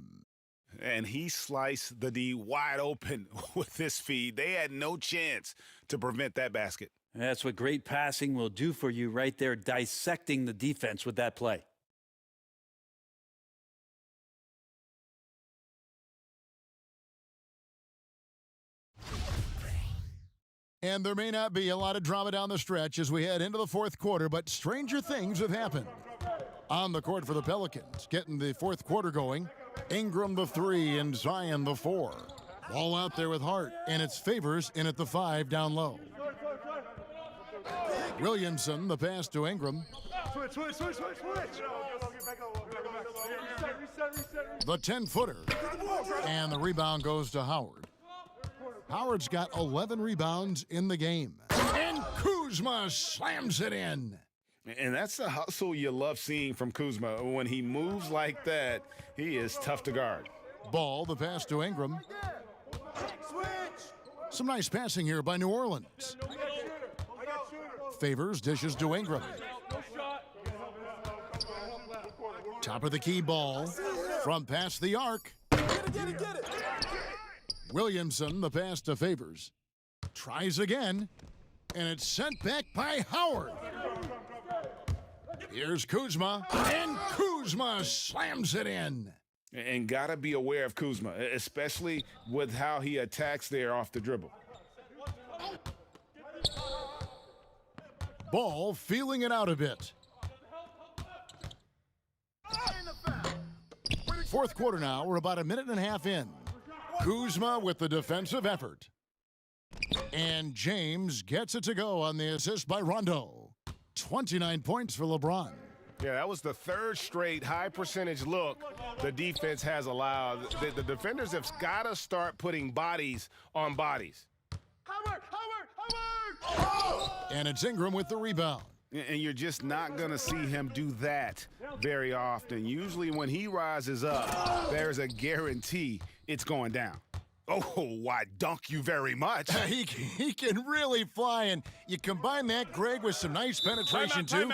And he sliced the D wide open with this feed. They had no chance to prevent that basket. That's what great passing will do for you right there, dissecting the defense with that play. And there may not be a lot of drama down the stretch as we head into the fourth quarter, but stranger things have happened. On the court for the Pelicans, getting the fourth quarter going, Ingram the 3 and Zion the 4. Ball out there with Hart, and it's Favors in at the 5 down low. Williamson, the pass to Ingram. The 10-footer, and the rebound goes to Howard. Howard's got 11 rebounds in the game. And Kuzma slams it in. And that's the hustle you love seeing from Kuzma. When he moves like that, he is tough to guard. Ball, the pass to Ingram. Some nice passing here by New Orleans. Favors dishes to Ingram. Top of the key ball from past the arc. Williamson, the pass to Favors. Tries again, and it's sent back by Howard. Here's Kuzma, and Kuzma slams it in. And got to be aware of Kuzma, especially with how he attacks there off the dribble. Ball feeling it out a bit. Fourth quarter now, we're about a minute and a half in. Kuzma with the defensive effort. And James gets it to go on the assist by Rondo. 29 points for LeBron. Yeah, that was the third straight high percentage look the defense has allowed. The defenders have got to start putting bodies on bodies. And it's Ingram with the rebound. And you're just not going to see him do that very often. Usually when he rises up, there's a guarantee it's going down. Oh, why, dunk you very much. He can really fly, and you combine that, Greg, with some nice penetration, too,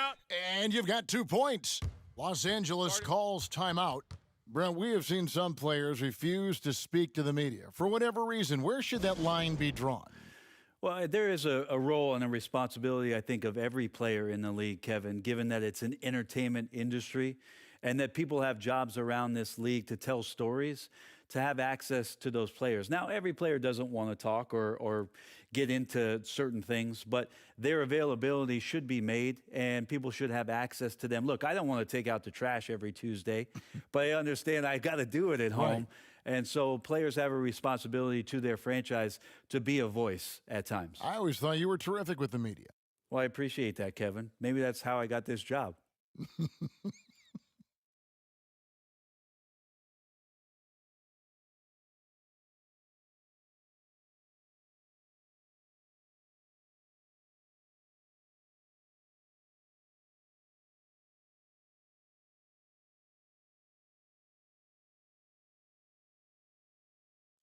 and you've got 2 points. Los Angeles calls timeout. Brent, we have seen some players refuse to speak to the media. For whatever reason, where should that line be drawn? Well, there is a role and a responsibility, I think, of every player in the league, Kevin, given that it's an entertainment industry and that people have jobs around this league to tell stories, to have access to those players. Now, every player doesn't want to talk or get into certain things, but their availability should be made, and people should have access to them. Look, I don't want to take out the trash every Tuesday, but I understand I've got to do it at home. Right. And so players have a responsibility to their franchise to be a voice at times. I always thought you were terrific with the media. Well, I appreciate that, Kevin. Maybe that's how I got this job.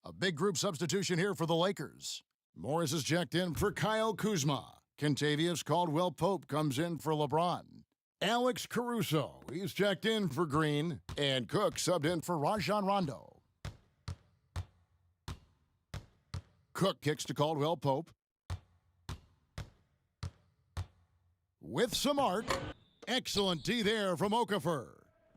A big group substitution here for the Lakers. Morris is checked in for Kyle Kuzma. Kentavious Caldwell-Pope comes in for LeBron. Alex Caruso, he's checked in for Green. And Cook subbed in for Rajon Rondo. Cook kicks to Caldwell-Pope. With some arc. Excellent D there from Okafor.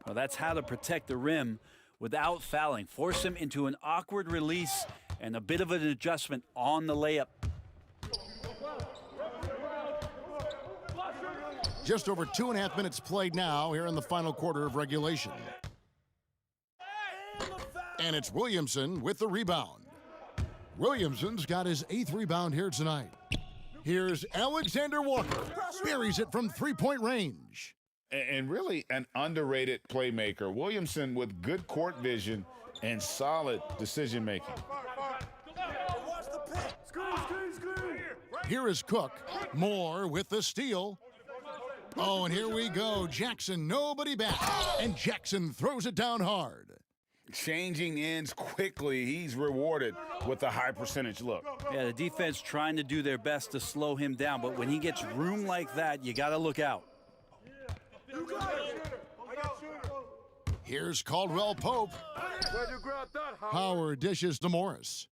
Well, that's how to protect the rim without fouling. Force him into an awkward release and a bit of an adjustment on the layup. Just over 2.5 minutes played now here in the final quarter of regulation. And it's Williamson with the rebound. Williamson's got his 8th rebound here tonight. Here's Alexander Walker. Buries it from three-point range. And really an underrated playmaker. Williamson with good court vision and solid decision-making. Here is Cook. Moore with the steal. Oh, and here we go. Jackson, nobody back. And Jackson throws it down hard. Changing ends quickly. He's rewarded with a high percentage look. Yeah, the defense trying to do their best to slow him down, but when he gets room like that, you got to look out. Here's Caldwell Pope. Howard dishes to Morris.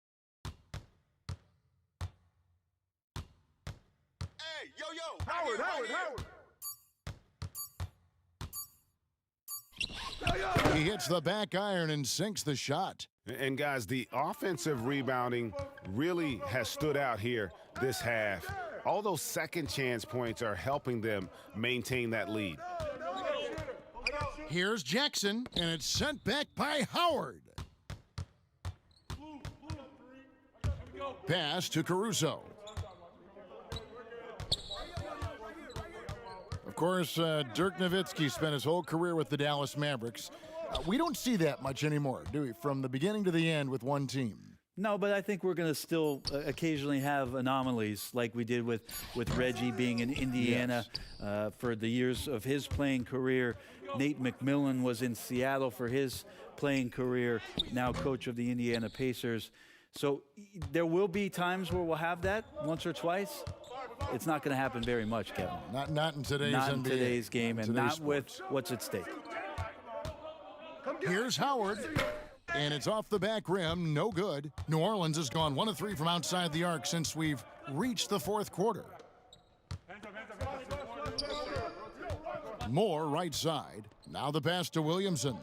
He hits the back iron and sinks the shot. And guys, the offensive rebounding really has stood out here this half. All those second chance points are helping them maintain that lead. Here's Jackson, and it's sent back by Howard. Pass to Caruso. Of course, Dirk Nowitzki spent his whole career with the Dallas Mavericks. We don't see that much anymore, do we? From the beginning to the end with one team. No, but I think we're going to still occasionally have anomalies like we did with Reggie being in Indiana for the years of his playing career. Nate McMillan was in Seattle for his playing career, now coach of the Indiana Pacers. So there will be times where we'll have that once or twice. It's not going to happen very much, Kevin. Not in today's Not NBA. in today's game, and not sports. with what's at stake. Here's Howard, and it's off the back rim, no good. New Orleans has gone 1 of 3 from outside the arc since we've reached the fourth quarter. Moore right side. Now the pass to Williamson.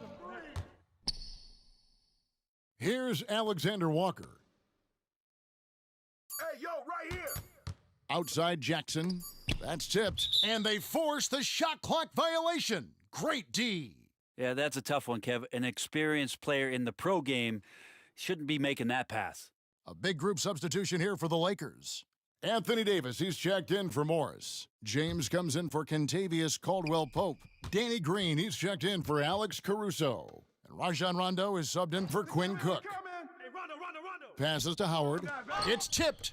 Here's Alexander Walker. Hey, yo, right here. Outside Jackson. That's tipped. And they force the shot clock violation. Great D. Yeah, that's a tough one, Kev. An experienced player in the pro game shouldn't be making that pass. A big group substitution here for the Lakers. Anthony Davis, he's checked in for Morris. James comes in for Kentavious Caldwell-Pope. Danny Green, he's checked in for Alex Caruso. And Rajon Rondo is subbed in for Quinn Cook. Passes to Howard. It's tipped.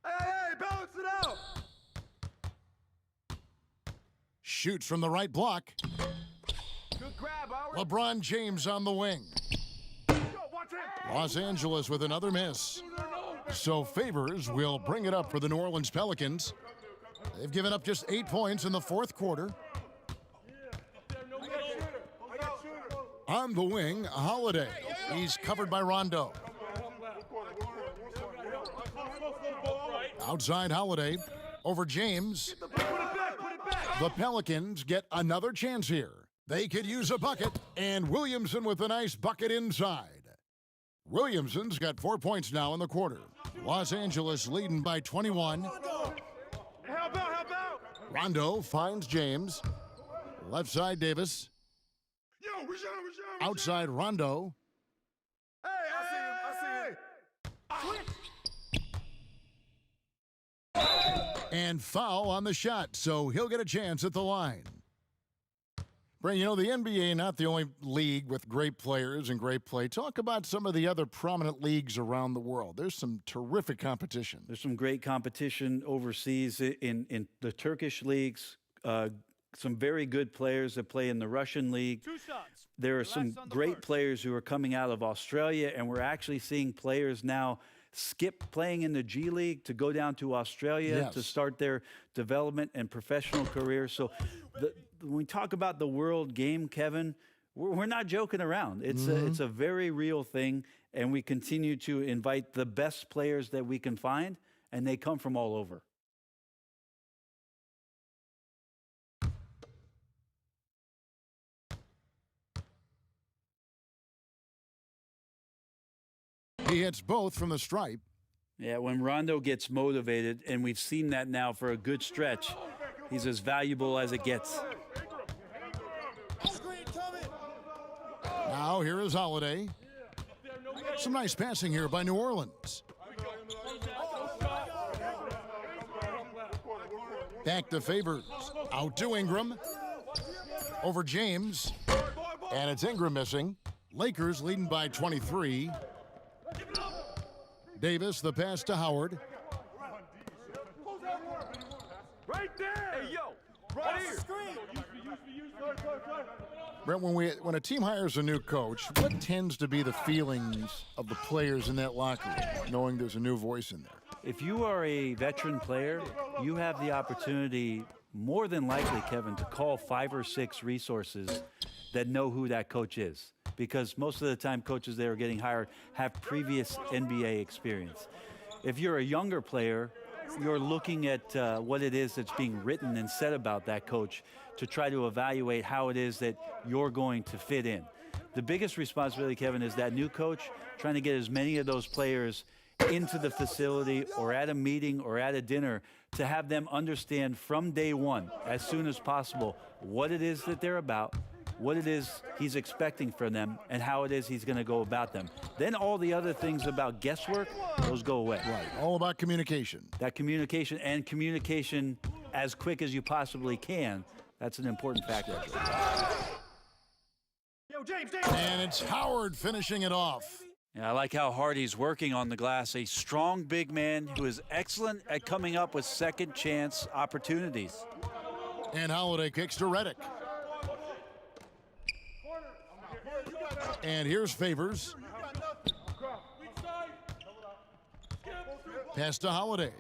Hey, balance it out. Shoots from the right block. Good grab, Howard. LeBron James on the wing. Los Angeles with another miss. So Favors will bring it up for the New Orleans Pelicans. They've given up just 8 points in the fourth quarter. On the wing, Holiday. He's covered by Rondo. Outside Holiday. Over James. The Pelicans get another chance here. They could use a bucket, and Williamson with a nice bucket inside. Williamson's got 4 points now in the quarter. Los Angeles leading by 21. Help out. Rondo finds James. Left side Davis. Yo, Rajon. Outside Rondo. Hey, I see him. And foul on the shot, so he'll get a chance at the line. Brent, you know, the NBA not the only league with great players and great play. Talk about some of the other prominent leagues around the world. There's some terrific competition. There's some great competition overseas in the Turkish leagues. Some very good players that play in the Russian league. 2 shots. There are some great players who are coming out of Australia, and we're actually seeing players now skip playing in the G League to go down to Australia to start their development and professional career. So when we talk about the world game, Kevin, we're not joking around. It's a very real thing, and we continue to invite the best players that we can find, and they come from all over. He hits both from the stripe. Yeah, when Rondo gets motivated, and we've seen that now for a good stretch, he's as valuable as it gets. Now Now here is Holiday. Some nice passing here by New Orleans. Back to Favors. Out to Ingram. Over James. And it's Ingram missing. Lakers leading by 23. Davis, the pass to Howard. Right there. Hey, yo. Right here. Brent, when a team hires a new coach, what tends to be the feelings of the players in that locker room, knowing there's a new voice in there? If you are a veteran player, you have the opportunity, more than likely, Kevin, to call 5 or 6 resources that know who that coach is. Because most of the time, coaches that are getting hired have previous NBA experience. If you're a younger player, you're looking at what it is that's being written and said about that coach to try to evaluate how it is that you're going to fit in. The biggest responsibility, Kevin, is that new coach trying to get as many of those players into the facility or at a meeting or at a dinner to have them understand from day one, as soon as possible, what it is that they're about, what it is he's expecting from them, and how it is he's going to go about them. Then all the other things about guesswork, those go away. Right, all about communication. That communication, and communication as quick as you possibly can, that's an important factor. Yo, James. And it's Howard finishing it off. Yeah, I like how hard he's working on the glass. A strong big man who is excellent at coming up with second chance opportunities. And Holiday kicks to Redick. And here's Favors. Pass to Holiday.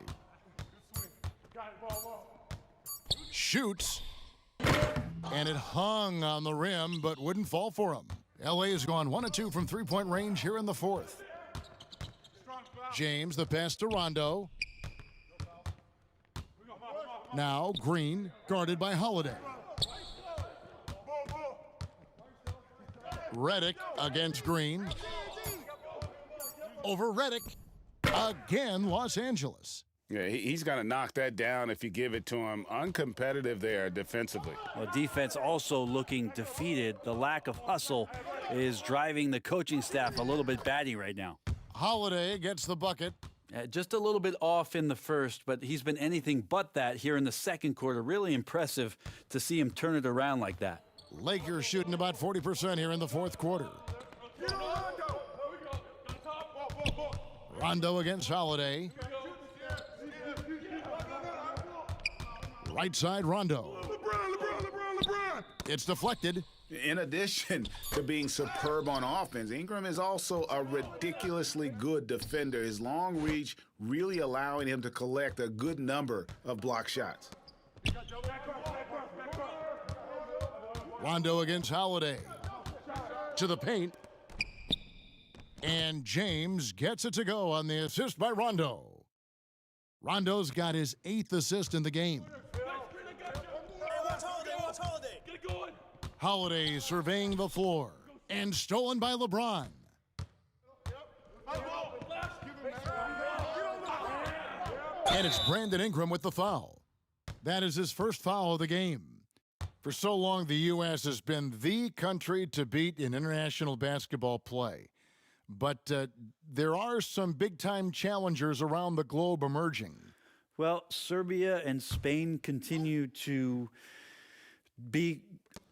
Shoots. And it hung on the rim, but wouldn't fall for him. LA has gone 1 of 2 from three-point range here in the fourth. James, the pass to Rondo. Now Green, guarded by Holiday. Redick against Green. Over Redick. Again, Los Angeles. Yeah, he's going to knock that down if you give it to him. Uncompetitive there defensively. Well, defense also looking defeated. The lack of hustle is driving the coaching staff a little bit batty right now. Holiday gets the bucket. Just a little bit off in the first, but he's been anything but that here in the second quarter. Really impressive to see him turn it around like that. Lakers shooting about 40% here in the fourth quarter. Rondo against Holiday. Right side, Rondo. LeBron. It's deflected. In addition to being superb on offense, Ingram is also a ridiculously good defender. His long reach really allowing him to collect a good number of block shots. Rondo against Holiday. To the paint. And James gets it to go on the assist by Rondo. Rondo's got his 8th assist in the game. Holiday surveying the floor. And stolen by LeBron. And it's Brandon Ingram with the foul. That is his first foul of the game. For so long, the U.S. has been the country to beat in international basketball play. But there are some big-time challengers around the globe emerging. Well, Serbia and Spain continue to be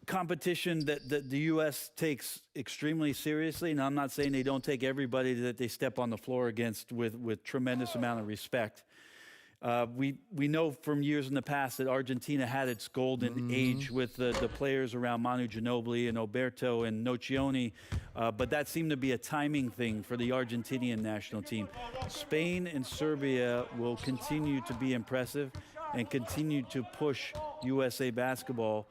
competition that the U.S. takes extremely seriously. And I'm not saying they don't take everybody that they step on the floor against with tremendous amount of respect. We know from years in the past that Argentina had its golden age with the players around Manu Ginobili and Oberto and Nocioni, but that seemed to be a timing thing for the Argentinian national team. Spain and Serbia will continue to be impressive and continue to push USA basketball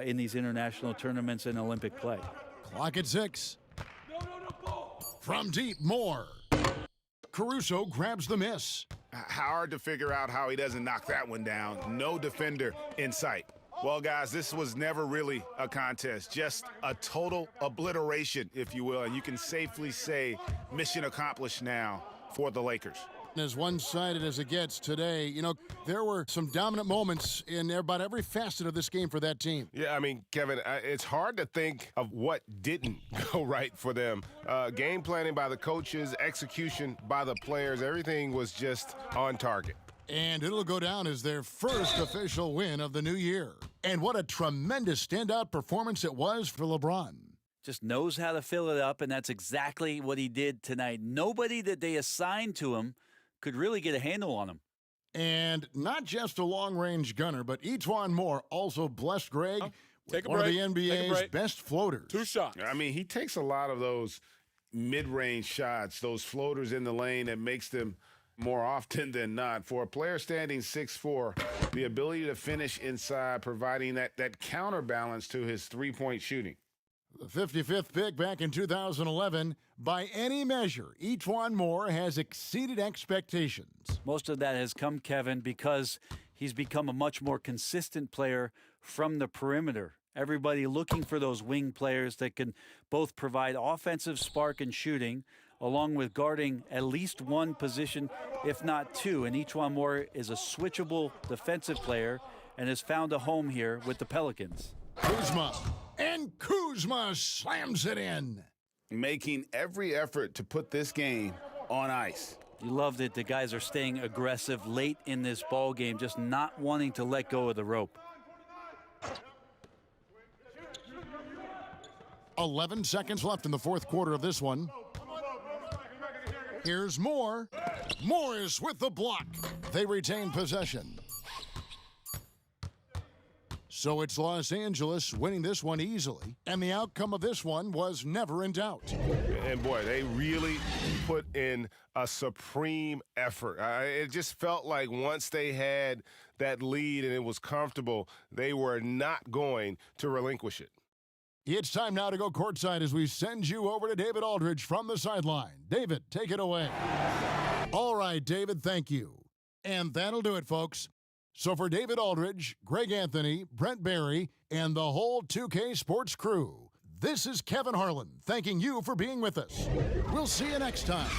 in these international tournaments and Olympic play. Clock at 6. From deep, Moore. Caruso grabs the miss. Hard to figure out how he doesn't knock that one down. No defender in sight. Well, guys, this was never really a contest, just a total obliteration, if you will, and you can safely say mission accomplished now for the Lakers. As one-sided as it gets today, you know, there were some dominant moments in about every facet of this game for that team. Yeah, I mean, Kevin, it's hard to think of what didn't go right for them. Game planning by the coaches, execution by the players, everything was just on target. And it'll go down as their first official win of the new year. And what a tremendous standout performance it was for LeBron. Just knows how to fill it up, and that's exactly what he did tonight. Nobody that they assigned to him could really get a handle on him. And not just a long-range gunner, but E'Twaun Moore also blessed Greg with one of the NBA's best floaters. 2 shots. I mean, he takes a lot of those mid-range shots, those floaters in the lane that makes them more often than not. For a player standing 6'4", the ability to finish inside, providing that counterbalance to his three-point shooting. The 55th pick back in 2011, by any measure, E'Twaun Moore has exceeded expectations. Most of that has come, Kevin, because he's become a much more consistent player from the perimeter. Everybody looking for those wing players that can both provide offensive spark and shooting, along with guarding at least one position, if not two. And E'Twaun Moore is a switchable defensive player and has found a home here with the Pelicans. Kuzma, and Kuzma slams it in. Making every effort to put this game on ice. You love that the guys are staying aggressive late in this ball game, just not wanting to let go of the rope. 11 seconds left in the fourth quarter of this one. Here's Moore. Morris with the block. They retain possession. So it's Los Angeles winning this one easily, and the outcome of this one was never in doubt. And boy, they really put in a supreme effort. It just felt like once they had that lead and it was comfortable, they were not going to relinquish it. It's time now to go courtside as we send you over to David Aldridge from the sideline. David, take it away. All right, David, thank you. And that'll do it, folks. So for David Aldridge, Greg Anthony, Brent Barry, and the whole 2K Sports crew, this is Kevin Harlan thanking you for being with us. We'll see you next time.